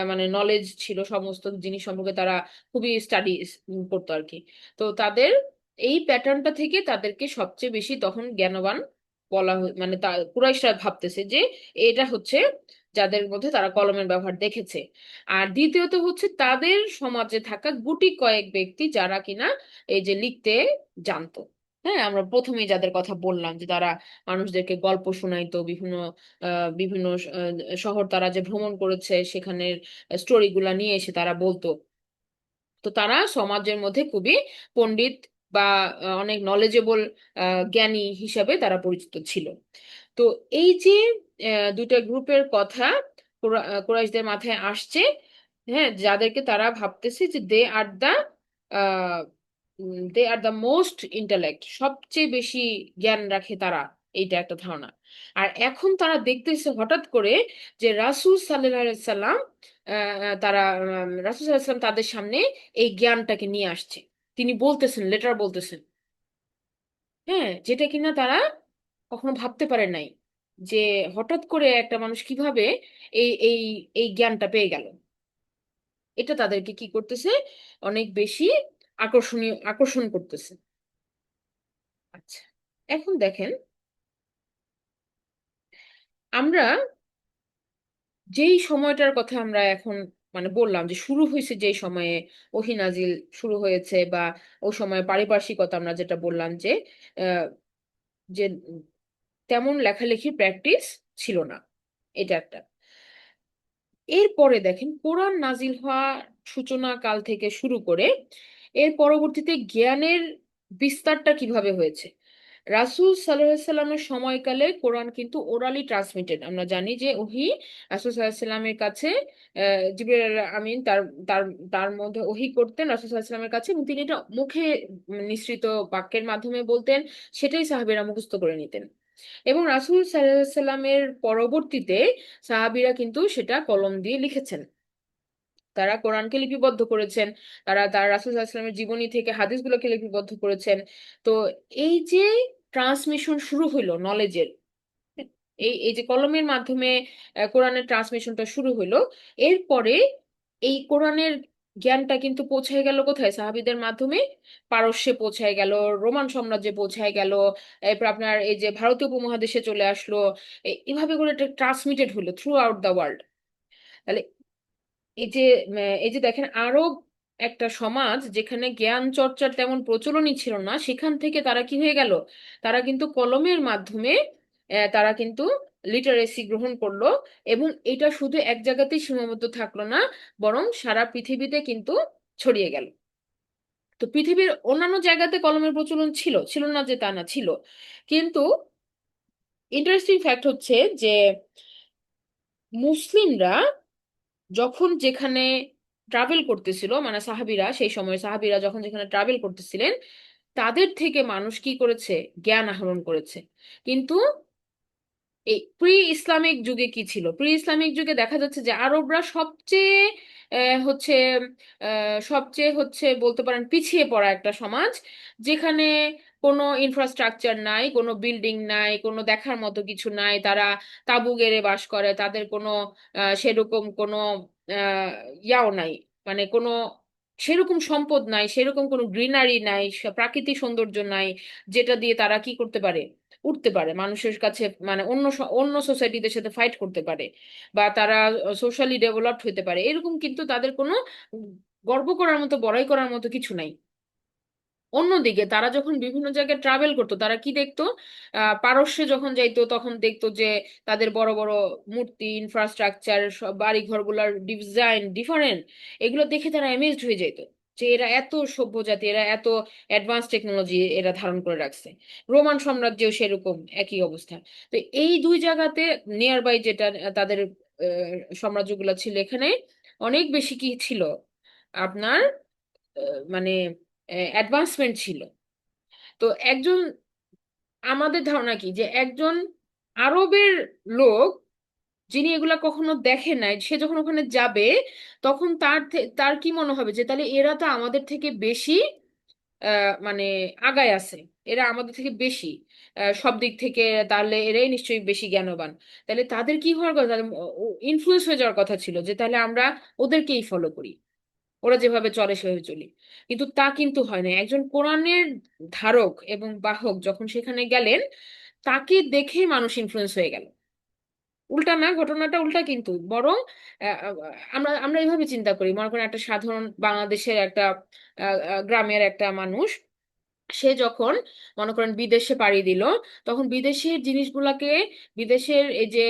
মানে নলেজ ছিল সমস্ত জিনিস সম্পর্কে, তারা খুবই স্টাডি করতো আর কি। তো তাদের এই প্যাটার্নটা থেকে তাদেরকে সবচেয়ে বেশি তখন জ্ঞানবান বলা মানে কুরাইশরা ভাবতেছে যে এটা হচ্ছে যাদের মধ্যে তারা কলমের ব্যবহার দেখেছে। আর দ্বিতীয়ত হচ্ছে তাদের সমাজে থাকা গুটি কয়েক ব্যক্তি যারা কিনা এই যে লিখতে জানতো। হ্যাঁ, আমরা প্রথমেই যাদের কথা বললাম যে তারা মানুষদেরকে গল্প শোনাইতো, বিভিন্ন শহর তারা যে ভ্রমণ করেছে সেখানের স্টোরি গুলা নিয়ে এসে তারা বলতো। তো তারা সমাজের মধ্যে খুবই পণ্ডিত বা অনেক নলেজেবল জ্ঞানী হিসাবে তারা পরিচিত ছিল। তো এই যে দুইটা গ্রুপের কথা কুরাইশদের মাথায় আসছে, হ্যাঁ, যাদেরকে তারা ভাবতেছে যে দে আর দ্য মোস্ট ইন্টালেক্ট, সবচেয়ে বেশি জ্ঞান রাখে তারা, এইটা একটা ধারণা। আর এখন তারা দেখতেছে হঠাৎ করে যে রাসূল সাল্লাল্লাহু আলাইহি সাল্লাম, রাসূল সাল্লাল্লাহু আলাইহি সাল্লাম তাদের সামনে এই জ্ঞানটাকে নিয়ে আসছে, তিনি বলতেছেন, লেটার বলতেছেন। হ্যাঁ, যেটা কিনা তারা কখনো ভাবতে পারে নাই, যে হঠাৎ করে একটা মানুষ কিভাবে এই এই এই জ্ঞানটা পেয়ে গেল। এটা তাদেরকে কি করতেছে, অনেক বেশি আকর্ষণ করতেছে। আচ্ছা, এখন দেখেন, আমরা যেই সময়টার কথা আমরা এখন মানে বললাম যে শুরু হয়েছে, যেই সময়ে ওহী নাজিল শুরু হয়েছে, বা ওই সময় পারিপার্শ্বিকতা আমরা যেটা বললাম যে আহ, যে তেমন লেখালেখির প্র্যাকটিস ছিল না, এটা একটা। এরপরে দেখেন কোরআন নাজিল হওয়া সূচনা কাল থেকে শুরু করে এর পরবর্তীতে জ্ঞানের বিস্তারটা কিভাবে হয়েছে। রাসূল সাল্লাল্লাহু আলাইহি সাল্লামের সময়কালে কোরআন কিন্তু ওরালি ট্রান্সমিটেড, আমরা জানি যে ওহী রাসূল সাল্লাল্লাহু আলাইহি সাল্লামের কাছে জিবরিল আমিন তার তার তার মধ্যে ওহী করতেন রাসূল সাল্লাল্লাহু আলাইহি সাল্লামের কাছে, এবং তিনি এটা মুখে নিঃসৃত বাক্যের মাধ্যমে বলতেন, সেটাই সাহাবীরা মুখস্থ করে নিতেন। এবং রাসূল সাল্লাল্লাহু আলাইহি সাল্লামের পরবর্তীতে সাহাবীরা কিন্তু সেটা কলম দিয়ে লিখেছেন, তারা কোরআনকে লিপিবদ্ধ করেছেন, তারা তার রাসূল সাল্লাল্লাহু আলাইহি সাল্লামের জীবনী থেকে হাদিসগুলোকে লিপিবদ্ধ করেছেন। তো এই যে ট্রান্সমিশন শুরু হইলো নলেজের, এই এই যে কলমের মাধ্যমে কোরআনের ট্রান্সমিশনটা শুরু হইলো, এরপরে এই কোরআনের জ্ঞানটা কিন্তু পৌঁছায় গেল কোথায়, সাহাবীদের মাধ্যমে পারস্যে পৌঁছায় গেল, রোমান সাম্রাজ্যে পৌঁছায় গেল, এরপর আপনার এই যে ভারতীয় উপমহাদেশে চলে আসলো। এভাবে করে এটা ট্রান্সমিটেড হলো থ্রু আউট দ্য ওয়ার্ল্ড। তাহলে এই যে এই যে দেখেন, আরব একটা সমাজ যেখানে জ্ঞান চর্চার তেমন প্রচলনই ছিল না, সেখান থেকে তারা কি হয়ে গেল, তারা কিন্তু কলমের মাধ্যমে তারা কিন্তু লিটারেসি গ্রহণ করলো। এবং এটা শুধু এক জায়গাতেই সীমাবদ্ধ থাকলো না, বরং সারা পৃথিবীতে কিন্তু ছড়িয়ে গেল। তো পৃথিবীর অন্যান্য জায়গাতে কলমের প্রচলন ছিল, ছিল না যে তা না, ছিল। কিন্তু ইন্টারেস্টিং ফ্যাক্ট হচ্ছে যে মুসলিমরা যখন যেখানে ট্রাভেল করতেছিল, মানে সাহাবীরা, সেই সময় সাহাবীরা যখন যেখানে ট্রাভেল করতেছিলেন, তাদের থেকে মানুষ কি করেছে, জ্ঞান আহরণ করেছে। কিন্তু এই প্রি ইসলামিক যুগে কি ছিল, প্রি ইসলামিক যুগে দেখা যাচ্ছে যে আরবরা সবচেয়ে হচ্ছে সবচেয়ে হচ্ছে বলতে পারেন পিছিয়ে পড়া একটা সমাজ, যেখানে কোনো ইনফ্রাস্ট্রাকচার নাই, কোনো বিল্ডিং নাই, কোনো দেখার মতো কিছু নাই, তারা তাঁবু গেড়ে বাস করে, তাদের কোনো সেরকম কোনো আহ, ইয়াও নাই, মানে কোনো সেরকম সম্পদ নাই, সেরকম কোনো গ্রিনারি নাই, প্রাকৃতিক সৌন্দর্য নাই, যেটা দিয়ে তারা কি করতে পারে, উঠতে পারে মানুষের কাছে, মানে অন্য অন্য সোসাইটিদের সাথে ফাইট করতে পারে, বা তারা সোশ্যালি ডেভেলপড হতে পারে, এরকম কিন্তু তাদের কোনো গর্ব করার মতো, বড়াই করার মতো কিছু নাই। অন্যদিকে তারা যখন বিভিন্ন জায়গায় ট্রাভেল করতো, তারা কি দেখতো, পারস্যে যখন যাইতো তখন দেখতো যে তাদের বড় বড় মূর্তি, ইনফ্রাস্ট্রাকচার, সব বাড়ি ঘরগুলোর ডিজাইন ডিফারেন্ট, এগুলো দেখে তারা অ্যামেজড হয়ে যেত, যে এরা এত সভ্য জাতি, এরা এত অ্যাডভান্স টেকনোলজি এরা ধারণ করে রাখছে। রোমান সাম্রাজ্যেও সেরকম একই অবস্থা। তো এই দুই জায়গাতে নিয়ার বাই যেটা তাদের সাম্রাজ্যগুলো ছিল, এখানে অনেক বেশি কি ছিল আপনার, মানে অ্যাডভান্সমেন্ট ছিল। তো একজন, আমাদের ধারণা কি যে একজন আরবের লোক যিনি এগুলা কখনো দেখে নাই, সে যখন ওখানে যাবে, তখন তার কি মনে হবে যে তাহলে এরা তো আমাদের থেকে বেশি মানে আগায় আছে, এরা আমাদের থেকে বেশি সব দিক থেকে, তাহলে এরাই নিশ্চয়ই বেশি জ্ঞানবান। তাহলে তাদের কি হওয়ার কথা, ইনফ্লুয়েন্স হয়ে যাওয়ার কথা ছিল, যে তাহলে আমরা ওদেরকেই ফলো করি, ওরা যেভাবে চলে সেভাবে চলি। কিন্তু তা কিন্তু হয় না, একজন কোরআনের ধারক এবং বাহক যখন সেখানে গেলেন, তাকে দেখে মানুষ ইনফ্লুয়েন্স হয়ে গেল। উল্টা না, ঘটনাটা উল্টা কিন্তু, বরং আহ, আহ, আমরা আমরা এইভাবে চিন্তা করি, মনে করেন একটা সাধারণ বাংলাদেশের একটা গ্রামের একটা মানুষ, সে যখন মনে করেন বিদেশে পাড়ি দিল, তখন বিদেশের জিনিসগুলাকে, বিদেশের এই যে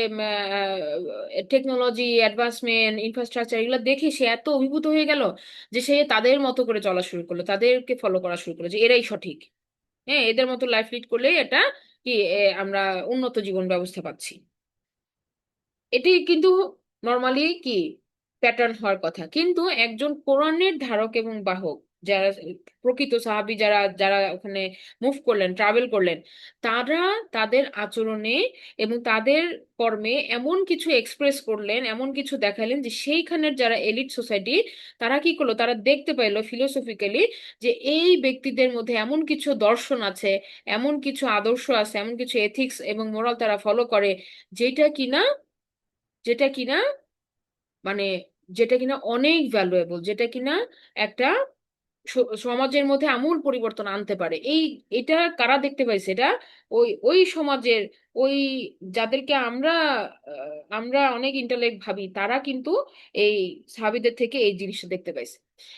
টেকনোলজি অ্যাডভান্সমেন্ট ইনফ্রাস্ট্রাকচার, এগুলো দেখে সে এত অভিভূত হয়ে গেল যে সে তাদের মতো করে চলা শুরু করলো, তাদেরকে ফলো করা শুরু করলো, যে এরাই সঠিক। হ্যাঁ, এদের মতো লাইফ লিড করলেই এটা কি আমরা উন্নত জীবন ব্যবস্থা পাচ্ছি। এটি কিন্তু নর্মালি কি প্যাটার্ন হওয়ার কথা, কিন্তু একজন কোরআনের ধারক এবং বাহক যারা প্রকৃত সাহাবী, যারা যারা ওখানে মুভ করলেন, ট্রাভেল করলেন, তারা তাদের আচরণে এবং তাদের কর্মে এমন কিছু এক্সপ্রেস করলেন, এমন কিছু দেখালেন যে সেইখানের যারা এলিট সোসাইটি, তারা কি করলো, তারা দেখতে পাইলো ফিলোসফিক্যালি যে এই ব্যক্তিদের মধ্যে এমন কিছু দর্শন আছে, এমন কিছু আদর্শ আছে, এমন কিছু এথিক্স এবং মোরাল তারা ফলো করে, যেটা কিনা যেটা কিনা মানে যেটা কিনা অনেক ভ্যালুয়েবল, যেটা কিনা একটা সমাজের মধ্যে আমূল পরিবর্তন আনতে পারে। এটা কারা দেখতে পাইছে? এটা ওই ওই সমাজের ওই যাদেরকে আমরা অনেক ইন্টালেক্ট ভাবি, তারা কিন্তু এই সাহাবীদের থেকে এই জিনিসটা দেখতে পাইছে।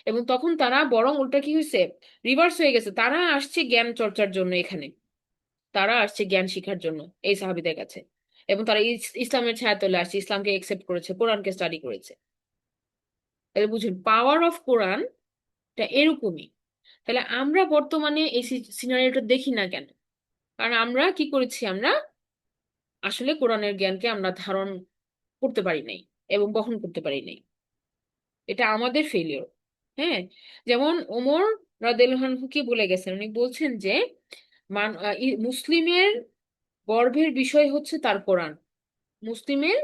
এবং তখন তারা বরং উল্টা কি হয়েছে, রিভার্স হয়ে গেছে, তারা আসছে জ্ঞান চর্চার জন্য এখানে, তারা আসছে জ্ঞান শিখার জন্য এই সাহাবীদের কাছে। এবং তারা ইসলামের ছায়াতলে আসছে, ইসলামকে একসেপ্ট করেছে, কোরআনকে স্টাডি করেছে। তাহলে বুঝুন পাওয়ার অফ কোরআনটা এরকমই। তাহলে আমরা বর্তমানে এই সিনারিওটা দেখি না কেন? কারণ আমরা কি করেছি, আমরা আসলে কোরআনের জ্ঞানকে আমরা ধারণ করতে পারি নাই এবং বহন করতে পারি নাই। এটা আমাদের ফেলিওর। হ্যাঁ, যেমন ওমর রাদিয়াল্লাহু আনহু কি বলে গেছেন, উনি বলছেন যে মুসলিমের গর্বের বিষয় হচ্ছে তার কোরআন। মুসলিমের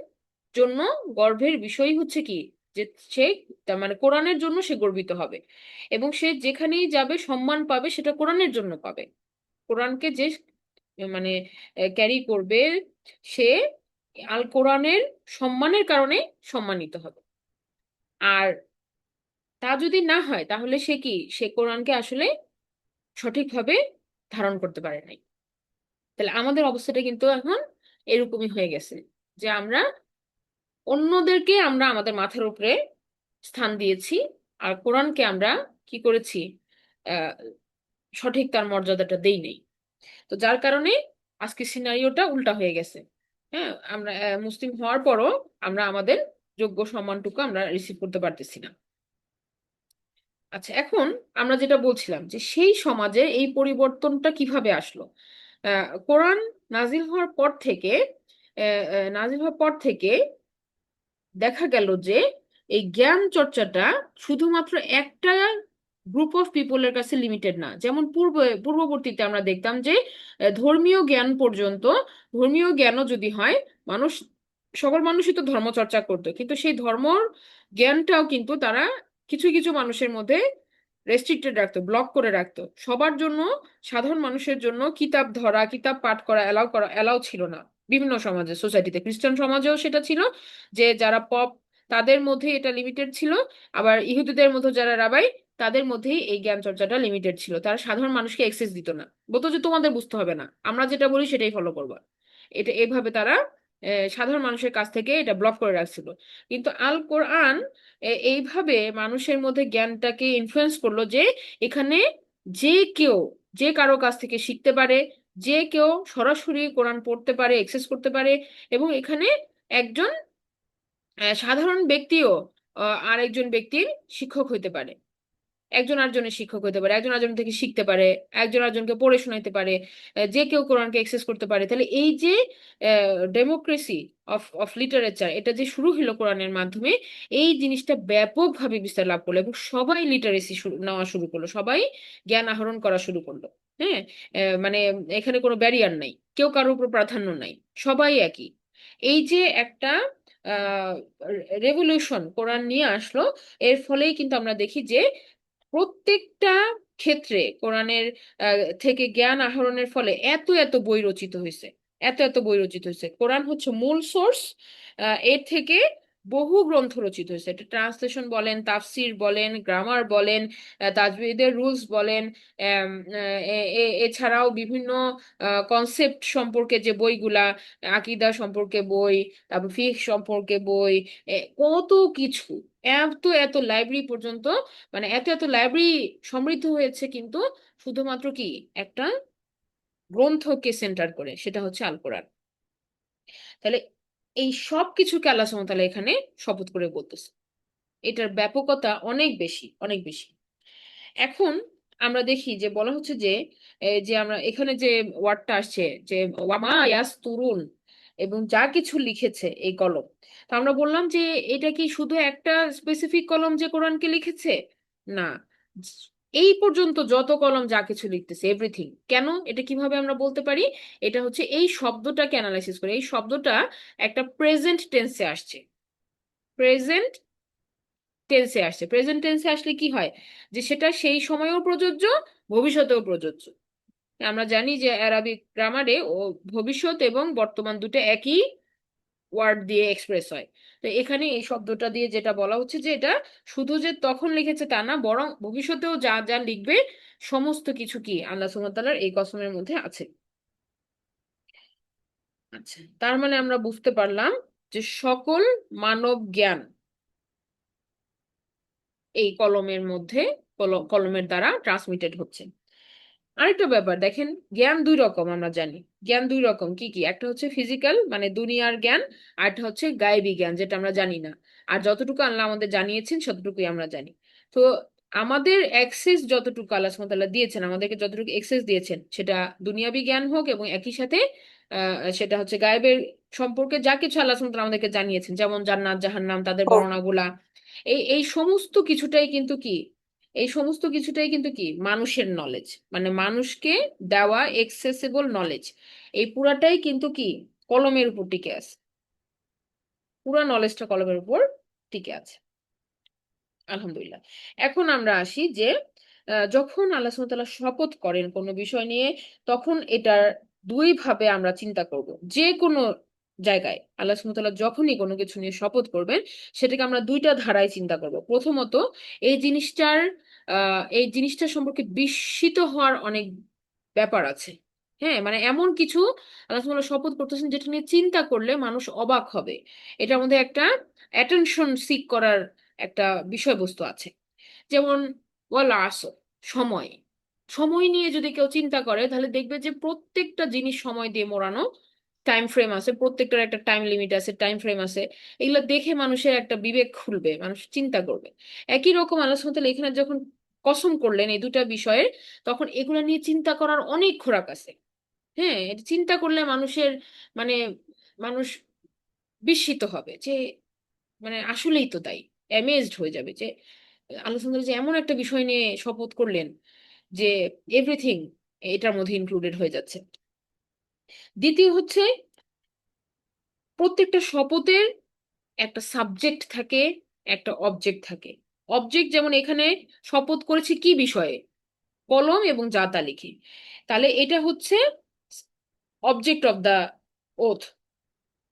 জন্য গর্বের বিষয় হচ্ছে কি, যে সে তার মানে কোরআনের জন্য সে গর্বিত হবে, এবং সে যেখানেই যাবে সম্মান পাবে সেটা কোরআনের জন্য পাবে। কোরআনকে যে মানে ক্যারি করবে, সে আল কোরআনের সম্মানের কারণে সম্মানিত হবে। আর তা যদি না হয় তাহলে সে কি, সে কোরআনকে আসলে সঠিকভাবে ধারণ করতে পারে নাই। তাহলে আমাদের অবস্থাটা কিন্তু এখন এরকমই হয়ে গেছে, যে আমরা অন্যদেরকে আমরা আমাদের মাথার উপরে স্থান দিয়েছি, আর কোরআনকে আমরা কি করেছি, আহ সঠিক তার মর্যাদাটা দেই নেই। তো যার কারণে আজকে সিনারিওটা উল্টা হয়ে গেছে। হ্যাঁ, আমরা মুসলিম হওয়ার পরও আমরা আমাদের যোগ্য সম্মানটুকু আমরা রিসিভ করতে পারতেছি না। আচ্ছা, এখন আমরা যেটা বলছিলাম যে সেই সমাজে এই পরিবর্তনটা কিভাবে আসলো। কোরআন নাজিল হওয়ার পর থেকে দেখা গেল যে এই জ্ঞান চর্চাটা শুধুমাত্র একটা গ্রুপ অফ পিপলের কাছে লিমিটেড না। যেমন পূর্ববর্তীতে আমরা দেখতাম যে ধর্মীয় জ্ঞান পর্যন্ত, ধর্মীয় জ্ঞানও যদি হয়, মানুষ, সকল মানুষই তো ধর্ম চর্চা করতো, কিন্তু সেই ধর্মর জ্ঞানটাও কিন্তু তারা কিছু কিছু মানুষের মধ্যে রেস্ট্রিক্টেড রাখতো, ব্লক করে রাখতো। সবার জন্য, সাধারণ মানুষের জন্য কিতাব ধরা, কিতাব পাঠ করা এলাও ছিল না। বিভিন্ন সমাজে, সোসাইটিতে, খ্রিস্টান সমাজেও সেটা ছিল, যে যারা পপ তাদের মধ্যে এটা লিমিটেড ছিল। আবার ইহুদিদের মধ্যে যারা রাবাই, তাদের মধ্যেই এই জ্ঞান চর্চাটা লিমিটেড ছিল। তারা সাধারণ মানুষকে অ্যাক্সেস দিত না, বলতো যে তোমাদের বুঝতে হবে না, আমরা যেটা বলি সেটাই ফলো করবা। এটা এভাবে তারা সাধারণ মানুষের কাছ থেকে এটা ব্লক করে রাখছিল। কিন্তু আল কোরআন এইভাবে মানুষের মধ্যে জ্ঞানটাকে ইনফ্লুয়েন্স করলো যে এখানে যে কেউ, যে কারো কাছ থেকে শিখতে পারে, যে কেউ সরাসরি কোরআন পড়তে পারে, অ্যাক্সেস করতে পারে। এবং এখানে একজন সাধারণ ব্যক্তিও আরেকজন ব্যক্তির শিক্ষক হইতে পারে, একজন আরেকজনের শিক্ষক হতে পারে, একজন আরেকজন থেকে শিখতে পারে, একজন আরেকজনকে পড়ে শোনাইতে পারে, যে কেউ কোরআনকে অ্যাক্সেস করতে পারে। তাহলে এই যে ডেমোক্রেসি অফ অফ লিটারেচার, এটা যে শুরু হলো কোরআনের মাধ্যমে, এই জিনিসটা ব্যাপকভাবে বিস্তার লাভ করলো এবং সবাই লিটারেসি নেওয়া শুরু করলো, সবাই জ্ঞান আহরণ করা শুরু করলো। হ্যাঁ, মানে এখানে কোনো ব্যারিয়ার নাই, কেউ কারোর উপর প্রাধান্য নাই, সবাই একই। এই যে একটা রেভলিউশন কোরআন নিয়ে আসলো, এর ফলেই কিন্তু আমরা দেখি যে প্রত্যেকটা ক্ষেত্রে কোরআনের থেকে জ্ঞান আহরণের ফলে এত এত বই রচিত হয়েছে, এত এত বই রচিত হয়েছে। কোরআন হচ্ছে মূল সোর্স, এর থেকে বহু গ্রন্থ রচিত হয়েছে। এটা ট্রান্সলেশন বলেন, তাফসির বলেন, গ্রামার বলেন, তাজবিদের রুলস বলেন, এছাড়াও বিভিন্ন কনসেপ্ট সম্পর্কে যে বইগুলা, আকীদা সম্পর্কে বই, তারপর ফিকহ সম্পর্কে বই, কত কিছু, এত এত লাইব্রেরি পর্যন্ত, মানে এত এত লাইব্রেরি সমৃদ্ধ হয়েছে, কিন্তু শুধুমাত্র কি একটা গ্রন্থকে সেন্টার করে, সেটা হচ্ছে আল কোরআন। তাহলে এই সব কিছুকে আল্লাহ সুবহানাহু ওয়া তাআলা এখানে শপথ করে বলতেছে। এটার ব্যাপকতা অনেক বেশি, অনেক বেশি। এখন আমরা দেখি যে বলা হচ্ছে যে যে আমরা এখানে যে ওয়ার্ডটা আসছে, যে ওয়ামা ইয়াসতুরুন, এবং যা কিছু লিখেছে এই কলম। তো আমরা বললাম যে এটা কি শুধু একটা স্পেসিফিক কলম যে কোরআনকে লিখেছে? না, এই পর্যন্ত যত কলম যা কিছু লিখতেছে এভরিথিং, কেন এটা কিভাবে আমরা বলতে পারি? এটা হচ্ছে এই শব্দটাকে অ্যানালাইসিস করে। এই শব্দটা একটা প্রেজেন্ট টেন্সে আসছে, প্রেজেন্ট টেন্সে আসছে। প্রেজেন্ট টেন্সে আসলে কি হয়, যে সেটা সেই সময়েও প্রযোজ্য, ভবিষ্যতেও প্রযোজ্য। আমরা জানি যে অ্যারাবিক গ্রামারে ও ভবিষ্যৎ এবং বর্তমান দুটো একই ওয়ার্ড দিয়ে এক্সপ্রেস হয়। তো এখানে এই শব্দটা দিয়ে যেটা বলা হচ্ছে যে এটা শুধু যে তখন লিখেছে তা না, বরং ভবিষ্যতেও যা যা লিখবে সমস্ত কিছু কি আল্লাহ সুবহানাহু ওয়া তাআলার এই কসমের মধ্যে আছে। আচ্ছা, তার মানে আমরা বুঝতে পারলাম যে সকল মানব জ্ঞান এই কলমের মধ্যে, কলমের দ্বারা ট্রান্সমিটেড হচ্ছে। আরেকটা ব্যাপার দেখেন, জ্ঞান দুই রকম আমরা জানি। জ্ঞান দুই রকম, কি কি? একটা হচ্ছে ফিজিক্যাল মানে দুনিয়ার জ্ঞান, আর একটা হচ্ছে গায়েবী জ্ঞান যেটা আমরা জানি না। আর যতটুকু আল্লাহ আমাদের জানিয়েছেন ততটুকুই আমরা জানি। তো আমাদের অ্যাক্সেস যতটুকু আল্লাহ সুবহানাহু ওয়া তাআলা দিয়েছেন, আমাদেরকে যতটুকু অ্যাক্সেস দিয়েছেন, সেটা দুনিয়াবী জ্ঞান হোক এবং একই সাথে সেটা হচ্ছে গায়েবের সম্পর্কে যা কিছু আল্লাহ সুবহানাহু ওয়া তাআলা আমাদেরকে জানিয়েছেন, যেমন জান্নাত জাহান্নাম তাদের বর্ণনাগুলা, এই সমস্ত কিছুটাই কিন্তু কি, এই সমস্ত কিছুটাই কিন্তু কি মানুষের নলেজ, মানে মানুষকে দেওয়া এক্সেসিবল নলেজ। এই পুরাটাই কিন্তু কি কলমের উপর টিকে আছে, পুরা নলেজটা কলমের উপর টিকে আছে। আলহামদুলিল্লাহ। এখন আমরা আসি যে যখন আল্লাহ সুবহানাহু ওয়া তাআলা শপথ করেন কোনো বিষয় নিয়ে, তখন এটার দুই ভাবে আমরা চিন্তা করব। যে কোনো জায়গায় আল্লাহ সুবহানাহু ওয়া তাআলা যখনই কোনো কিছু নিয়ে শপথ করবেন, সেটাকে আমরা দুইটা ধারায় চিন্তা করব। প্রথমত, এই জিনিসটার এই জিনিসটা সম্পর্কে বিস্মিত হওয়ার অনেক ব্যাপার আছে। হ্যাঁ, মানে এমন কিছু আল্লাহ সুবহানাহু ওয়া তাআলা শপথ করতেছেন যেটা নিয়ে চিন্তা করলে মানুষ অবাক হবে। এটার মধ্যে একটা অ্যাটেনশন সিক করার একটা বিষয়বস্তু আছে। যেমন ওয়াল আসর, সময়। সময় নিয়ে যদি কেউ চিন্তা করে তাহলে দেখবে যে প্রত্যেকটা জিনিস সময় দিয়ে মোড়ানো, টাইম ফ্রেম আছে, প্রত্যেকটার একটা টাইম লিমিট আছে, টাইম ফ্রেম আছে। এগুলো দেখে মানুষের একটা বিবেক খুলবে, মানুষ চিন্তা করবে। একই রকম আল্লাহ সুবহানাহু ওয়া তাআলা এখানে যখন কসম করলেন এই দুটা বিষয়ের, তখন এগুলো নিয়ে চিন্তা করার অনেক খোরাক আছে। হ্যাঁ, এটা চিন্তা করলে মানুষের মানে মানুষ বিস্মিত হবে যে মানে আসলেই তো তাই, অ্যামেজড হয়ে যাবে যে আলোচনা যে এমন একটা বিষয় নিয়ে শপথ করলেন যে এভরিথিং এটার মধ্যে ইনক্লুডেড হয়ে যাচ্ছে। দ্বিতীয় হচ্ছে, প্রত্যেকটা শপথের একটা সাবজেক্ট থাকে, একটা অবজেক্ট থাকে। অবজেক্ট যেমন এখানে শপথ করেছে কি বিষয়ে, কলম এবং যা তা লিখে, তাহলে এটা হচ্ছে অবজেক্ট অফ দা ওথ।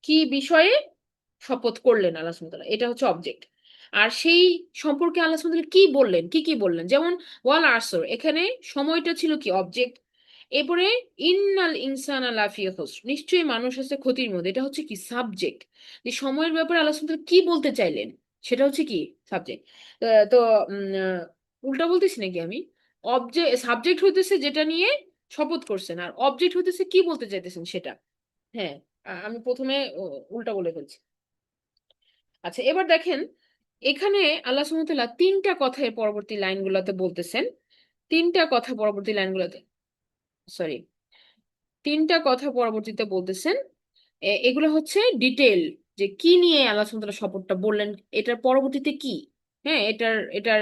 কি বিষয়ে শপথ করলেন আল্লাহ সুবহানাহু ওয়া তাআলা, এটা হচ্ছে অবজেক্ট। আর সেই সম্পর্কে আল্লাহ সুবহানাহু ওয়া তাআলা কি বললেন, কি কি বললেন, যেমন ওয়াল আসর, এখানে সময়টা ছিল কি অবজেক্ট। এরপরে ইন্নাল ইনসানা লাফি খুসর, নিশ্চয়ই মানুষ আছে ক্ষতির মধ্যে, এটা হচ্ছে কি সাবজেক্ট। যে সময়ের ব্যাপারে আল্লাহ সুবহানাহু ওয়া তাআলা কি বলতে চাইলেন, সেটা হচ্ছে কি সাবজেক্ট। তো উল্টা বলতেছি নাকি আমি? অবজেক্ট সাবজেক্ট হইতেছে যেটা নিয়ে শপথ করছেন, আর অবজেক্ট হইতেছে কি বলতে চাইতেছেন সেটা। হ্যাঁ, আমি প্রথমে উল্টা বলে ফেলছি। আচ্ছা, এবার দেখেন এখানে আল্লাহ সুবহানাহু ওয়া তাআলা তিনটা কথা এর পরবর্তী লাইনগুলোতে বলতেছেন। তিনটা কথা পরবর্তী লাইনগুলোতে, সরি, তিনটা কথা পরবর্তীতে বলতেছেন। এগুলো হচ্ছে ডিটেল, যে কি নিয়ে আল্লাহ সুবহানাহু ওয়া তাআলা শপথটা বললেন, এটার পরবর্তীতে কি। হ্যাঁ, এটার এটার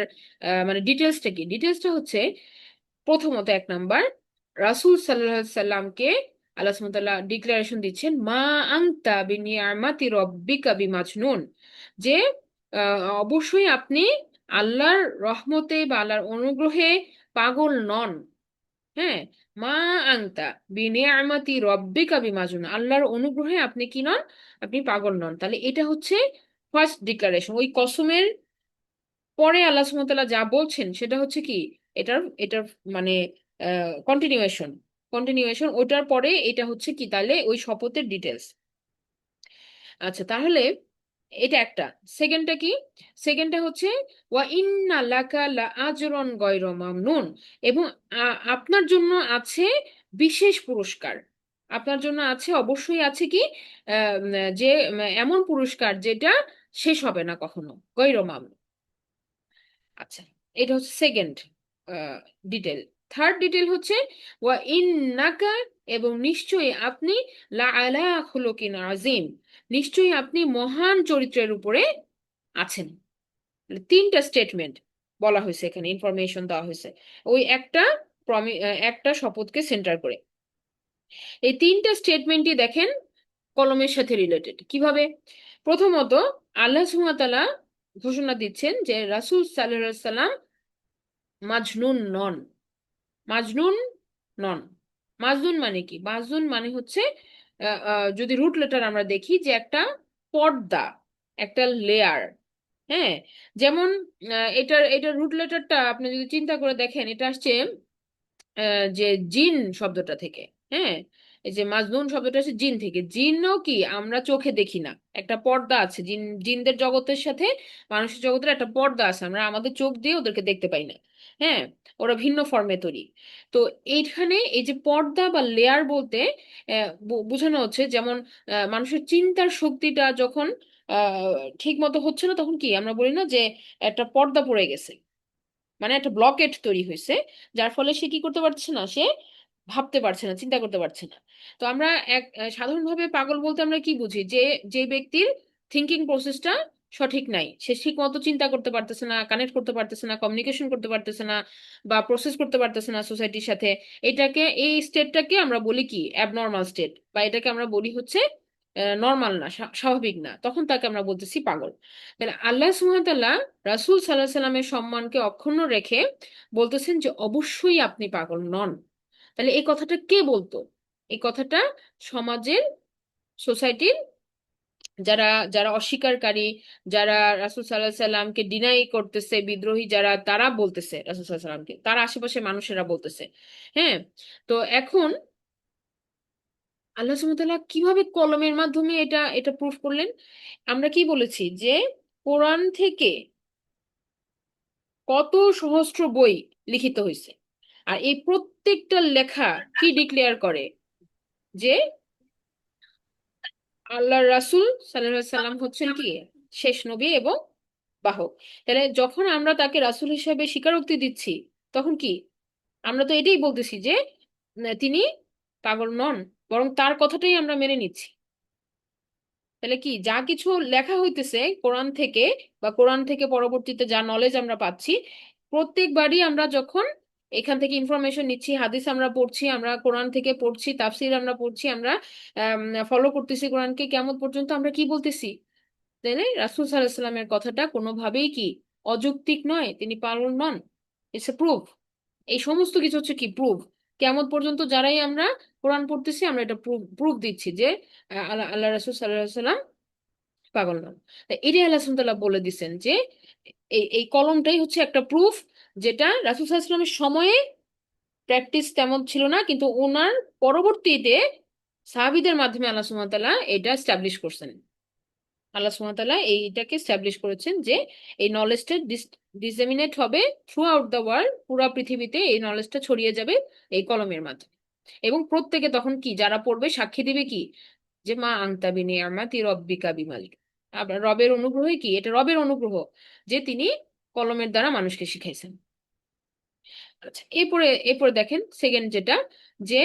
মানে ডিটেলসটা কি, ডিটেলসটা হচ্ছে প্রথমত এক নাম্বার, রাসূল সাল্লাল্লাহু আলাইহি সাল্লামকে আল্লাহ সুবহানাহু ওয়া তাআলা ডিক্লারেশন দিচ্ছেন, মা আনতা বিনিয়ামাতি রব্বিকা বিমাজনুন, যে অবশ্যই আপনি আল্লাহর রহমতে বা আল্লাহর অনুগ্রহে পাগল নন। হ্যাঁ, মা আনতা বিনিয়ামাতি রব্বিকা বিমাজনুন, আল্লাহর অনুগ্রহে আপনি কি নন, আপনি পাগল নন। তাহলে এটা হচ্ছে ফার্স্ট ডিক্লারেশন। ওই কসমের পরে আল্লাহ সুবহানাহু ওয়া তাআলা যা বলছেন সেটা হচ্ছে কি, এটার এটার মানে কন্টিনিউয়েশন, কন্টিনিউয়েশন ওটার পরে এটা হচ্ছে কি, তাহলে ওই শপথের ডিটেলস। আচ্ছা, তাহলে এটা একটা। সেকেন্ডটা কি? সেকেন্ডটা হচ্ছে ওয়া ইন্না লাকা লা আজরান গায়রা মামনুন, এবং আপনার জন্য আছে বিশেষ পুরস্কার। আপনার জন্য আছে, অবশ্যই আছে কি যে এমন পুরস্কার যেটা শেষ হবে না কখনো, গায়রা মামনুন। আচ্ছা, এটা হচ্ছে সেকেন্ড ডিটেল। থার্ড ডিটেল হচ্ছে ওয়া ইন্নাকা, এবং নিশ্চয়ই আপনি, লা আলা খুলুকিন আযীম, নিশ্চয়ই আপনি মহান চরিত্রের উপরে আছেন। মানে তিনটা স্টেটমেন্ট। বলা হয়েছে, এখানে ইনফরমেশন দেওয়া হয়েছে ওই একটা একটা শপথকে সেন্টার করে। এই তিনটা স্টেটমেন্টই দেখেন কলমের সাথে রিলেটেড কিভাবে। প্রথমত, আল্লাহ সুবহানাহু ওয়া তাআলা ঘোষণা দিচ্ছেন যে রাসূল সাল্লাল্লাহু আলাইহি সাল্লাম মাজনুন নন। মাজনুন নন। মাজনুন মানে কি? মাজনুন মানে হচ্ছে যদি রুট লেটার আমরা দেখি যে একটা পর্দা, একটা লেয়ার। হ্যাঁ, যেমন এটার রুট লেটারটা আপনি যদি চিন্তা করে দেখেন, এটা আসছে যে জিন শব্দটা থেকে। হ্যাঁ, এই যে মাজনুন শব্দটা আসছে জিন থেকে। জিনও কি আমরা চোখে দেখি না, একটা পর্দা আছে। জিনদের জগতের সাথে মানুষের জগতের একটা পর্দা আছে, আমরা আমাদের চোখ দিয়ে ওদেরকে দেখতে পাই না। হ্যাঁ, ওরা ভিন্ন ফর্মে তৈরি। তো এইখানে এই যে পর্দা বা লেয়ার বলতে বোঝানো হচ্ছে, যেমন মানুষের চিন্তার শক্তিটা যখন ঠিক মতো হচ্ছে না, তখন কি আমরা বলি না যে একটা পর্দা পড়ে গেছে, মানে একটা ব্লকেট তৈরি হয়েছে, যার ফলে সে কি করতে পারছে না, সে ভাবতে পারছে না, চিন্তা করতে পারছে না। তো আমরা সাধারণভাবে পাগল বলতে আমরা কি বুঝি? যে যে ব্যক্তির থিঙ্কিং প্রসেসটা সঠিক নাই, সে ঠিক মতো চিন্তা করতে পারতেছে না, কানেক্ট করতে পারতেছে না, কমিউনিকেশন করতে পারতেছে না, বা প্রসেস করতে পারতেছে না সোসাইটির সাথে। এটাকে, এই স্টেটটাকে আমরা বলি কি অ্যাবনর্মাল স্টেট, বা এটাকে আমরা বলি হচ্ছে নর্মাল না, স্বাভাবিক না, তখন তাকে আমরা বলতেছি পাগল। তাহলে আল্লাহ সুবহানাহু ওয়া তাআলা রাসূল সাল্লাল্লাহু আলাইহি সাল্লামের সম্মানকে অক্ষুণ্ণ রেখে বলতেছেন যে অবশ্যই আপনি পাগল নন। তাহলে এই কথাটা কে বলতো? এই কথাটা সমাজের, সোসাইটির যারা যারা অস্বীকারী, যারা রাসূল সাল্লাল্লাহু আলাইহি সাল্লামকে ডিনাই করতেছে, বিদ্রোহী যারা, তারা বলতেছে রাসূল সাল্লাল্লাহু আলাইহি সাল্লামকে, তার আশেপাশে মানুষেরা বলতেছে। হ্যাঁ, তো এখন আল্লাহ সুবহানাহু ওয়া তাআলা কিভাবে কলমের মাধ্যমে এটা এটা প্রুফ করলেন? আমরা কি বলেছি যে কোরআন থেকে কত সহস্র বই লিখিত হয়েছে, আর এই প্রত্যেকটা লেখা কি ডিক্লেয়ার করে? যে আল্লাহ রাসূল সাল্লাল্লাহু আলাইহি সাল্লাম হচ্ছেন কি শেষ নবী এবং বাহক। তাহলে যখন আমরা তাকে রাসূল হিসেবে স্বীকারোক্তি দিচ্ছি, তখন কি আমরা তো এটাই বলতেছি যে তিনি পাগল নন, বরং তার কথাটাই আমরা মেনে নিচ্ছি। তাহলে কি যা কিছু লেখা হইতেছে কোরআন থেকে, বা কোরআন থেকে পরবর্তীতে যা নলেজ আমরা পাচ্ছি, প্রত্যেকবারই আমরা যখন এখান থেকে ইনফরমেশন নিচ্ছি, হাদিস আমরা পড়ছি, আমরা কোরআন থেকে পড়ছি, তাফসির আমরা পড়ছি, আমরা ফলো করতেছি কোরআনকে, কিয়ামত পর্যন্ত আমরা কি বলতেছি? তাইলে রাসূল সাল্লাল্লাহু আলাইহি সাল্লামের কথাটা কোনোভাবেই কি অযৌক্তিক নয়, তিনি পাগল নন। It's a proof. এই সমস্ত কিছু হচ্ছে কি প্রুফ। কিয়ামত পর্যন্ত যারাই আমরা কোরআন পড়তেছি, আমরা এটা প্রুফ প্রুফ দিচ্ছি যে আল্লাহ আল্লাহ রাসূল সাল্লাল্লাহু আলাইহি সাল্লাম পাগল নন। তাই এটাই আল্লাহ সুবহানাহু ওয়া তাআলা বলে দিচ্ছেন যে এই এই কলমটাই হচ্ছে একটা প্রুফ, যেটা রাসূল সাল্লাল্লাহু আলাইহি সাল্লামের সময়ে প্র্যাকটিস তেমন ছিল না, কিন্তু ওনার পরবর্তীতে সাহাবীদের মাধ্যমে আল্লাহ সুবহানাহু ওয়া তাআলা এটা স্টাবলিশ করছেন। আল্লাহ সুবহানাহু ওয়া তাআলা এইটাকে স্টাবলিশ করেছেন যে এই নলেজটা ডিসেমিনেট হবে থ্রু আউট দ্য ওয়ার্ল্ড, পুরো পৃথিবীতে এই নলেজটা ছড়িয়ে যাবে এই কলমের মাধ্যমে। এবং প্রত্যেকে তখন কি, যারা পড়বে সাক্ষী দিবে কি যে মা আনতা বিনিয়ামাতি রব্বিকা বিমালিক। আবার রবের অনুগ্রহে কি, এটা রবের অনুগ্রহ যে তিনি কলমের দ্বারা মানুষকে শিখাইছেন। আচ্ছা, এরপরে এরপরে দেখেন সেকেন্ড যেটা, যে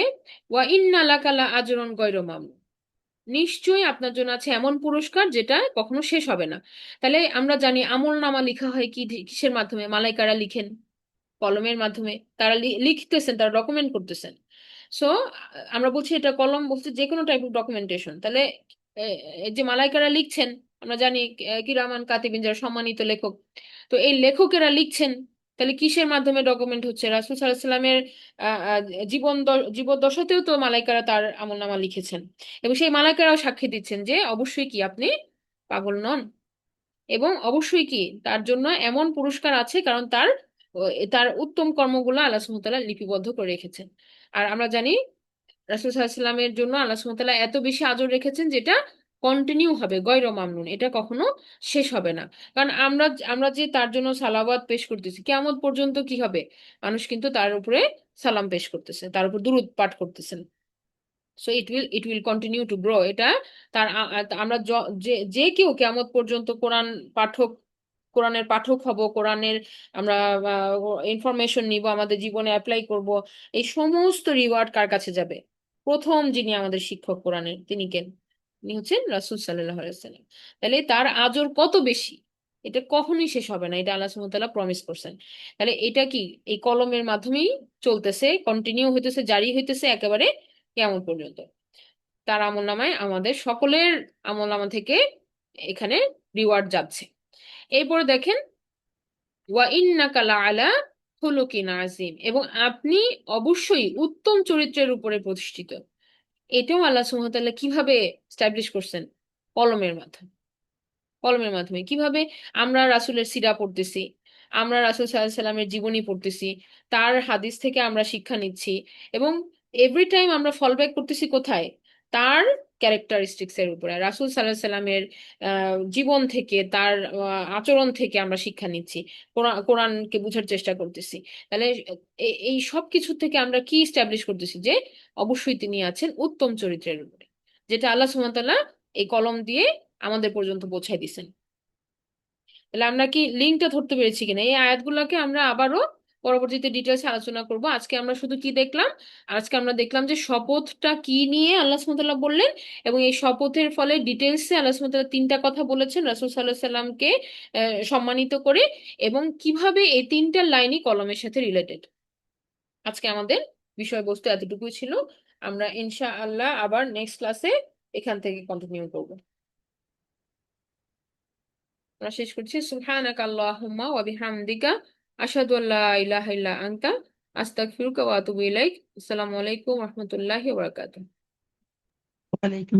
ওয়া ইন্না লাকা লা আজরন গায়রা মামনুন, নিশ্চয়ই আপনার জন্য আছে এমন পুরস্কার যেটা কখনো শেষ হবে না। তাহলে আমরা জানি আমল নামা লেখা হয় কি কিসের মাধ্যমে? মালাইকারা লিখেন, কলমের মাধ্যমে। তারা লিখতেছেন, তারা ডকুমেন্ট করতেছেন। সো আমরা বলছি এটা কলম, বলছি যে কোনো টাইপ অফ ডকুমেন্টেশন। তাহলে এই যে মালাইকারা লিখছেন, আমরা জানি কিরামান কাতিবিন, যারা সম্মানিত লেখক। তো এই লেখকেরা লিখছেন, তাহলে কিসের মাধ্যমে ডকুমেন্ট হচ্ছে? রাসূল সাল্লাল্লাহু আলাইহি সাল্লামের আহ, আহ, জীবদ্দশাতেও তো মালাইকারা তার আমলনামা লিখেছেন, এবং সেই মালাইকারাও সাক্ষী দিচ্ছেন যে অবশ্যই কি আপনি পাগল নন, এবং অবশ্যই কি তার জন্য এমন পুরস্কার আছে, কারণ তার তার উত্তম কর্মগুলো আল্লাহ সুবহানাহু ওয়া তাআলা লিপিবদ্ধ করে রেখেছেন। আর আমরা জানি রাসূল সাল্লাল্লাহু আলাইহি সাল্লামের জন্য আল্লাহ সুবহানাহু ওয়া তাআলা এত বেশি আজর রেখেছেন, যেটা কন্টিনিউ হবে, গয়র মামনুন, এটা কখনো শেষ হবে না। কারণ আমরা আমরা যে তার জন্য সালাওয়াত পেশ করতেছি, কিয়ামত পর্যন্ত কি হবে? মানুষ কিন্তু তার উপরে সালাম পেশ করতেছে, তার উপর দুরূদ পাঠ করতেছেন। So it will continue to grow. এটা তার আমরা যে যে কেউ কিয়ামত পর্যন্ত কোরআন পাঠক, কোরআনের পাঠক হব, কোরআনের আমরা ইনফরমেশন নিব, আমাদের জীবনে অ্যাপ্লাই করব, এই সমস্ত রিওয়ার্ড কার কাছে যাবে? প্রথম যিনি আমাদের শিক্ষক কোরআনের, তিনি কে? তিনি হচ্ছেন রাসূল সাল্লাল্লাহু আলাইহি ওয়াসাল্লাম। তাহলে তার আজর কত বেশি! এটা কখনোই শেষ হবে না, এটা আল্লাহ সুবহানাহু ওয়া তাআলা প্রমিস করছেন। তাহলে এটা কি এই কলমের মাধ্যমেই চলতেছে, কন্টিনিউ হইতেছে, জারি হইতেছে একেবারে কিয়ামত পর্যন্ত। তার আমলনামায় আমাদের সকলের আমলনামা থেকে এখানে রিওয়ার্ড যাচ্ছে। এরপরে দেখেন, ওয়া ইন্নাকা লাআলা খুলুকিন আযীম, এবং আপনি অবশ্যই উত্তম চরিত্রের উপরে প্রতিষ্ঠিত। এটাও আল্লাহ সুবহানাহু ওয়া তাআলা কিভাবে স্টাবলিশ করছেন? কলমের মাধ্যমে। কলমের মাধ্যমে কিভাবে? আমরা রাসূলের সিরা পড়তেছি, আমরা রাসূল সাল্লাল্লাহু আলাইহি সাল্লামের জীবনী পড়তেছি, তার হাদিস থেকে আমরা শিক্ষা নিচ্ছি, এবং এভরি টাইম আমরা ফল ব্যাক করতেছি কোথায়? তার ক্যারেক্টারিস্টিক্স এর উপরে, রাসূল সাল্লাল্লাহু আলাইহি সাল্লামের জীবন থেকে, তার আচরণ থেকে আমরা শিক্ষা নিচ্ছি, কোরআনকে বোঝার চেষ্টা করতেছি। তাহলে এই সব কিছু থেকে আমরা কি স্টাবলিশ করতেছি? যে অবশ্যই তিনি আছেন উত্তম চরিত্রের উপরে, যেটা আল্লাহ সুবহানাহু ওয়া তাআলা এই কলম দিয়ে আমাদের পর্যন্ত পৌঁছায় দিছেন। তাহলে আমরা কি লিঙ্কটা ধরতে পেরেছি কিনা? এই আয়াতগুলোকে আমরা আবারও পরবর্তীতে ডিটেলসে আলোচনা করব। আজকে আমরা শুধু কি দেখলাম? আজকে আমরা দেখলাম যে শপথটা কি নিয়ে আল্লাহ সুবহানাহু ওয়া তাআলা বললেন, এবং এই শপথের ফলে ডিটেলসে আল্লাহ সুবহানাহু ওয়া তাআলা তিনটা কথা বলেছেন রাসূল সাল্লাল্লাহু আলাইহি সাল্লামকে সম্মানিত করে, এবং কিভাবে এই তিনটা লাইনই কলমের সাথে রিলেটেড। আজকে আমাদের বিষয়বস্তু এতটুকুই ছিল। আমরা ইনশাআল্লাহ আবার নেক্সট ক্লাসে এখান থেকে কন্টিনিউ করব। আমরা শেষ করছি, সুবহানাকা আল্লাহুম্মা ওয়া বিহামদিকা আশহাদু আল্লা ইলাহা ইল্লা আনতা আস্তাগফিরুকা ওয়া আতুবু ইলাইক। আসসালামু আলাইকুম ওয়া রাহমাতুল্লাহি ওয়া বারাকাতুহু। ওয়ালাইকুম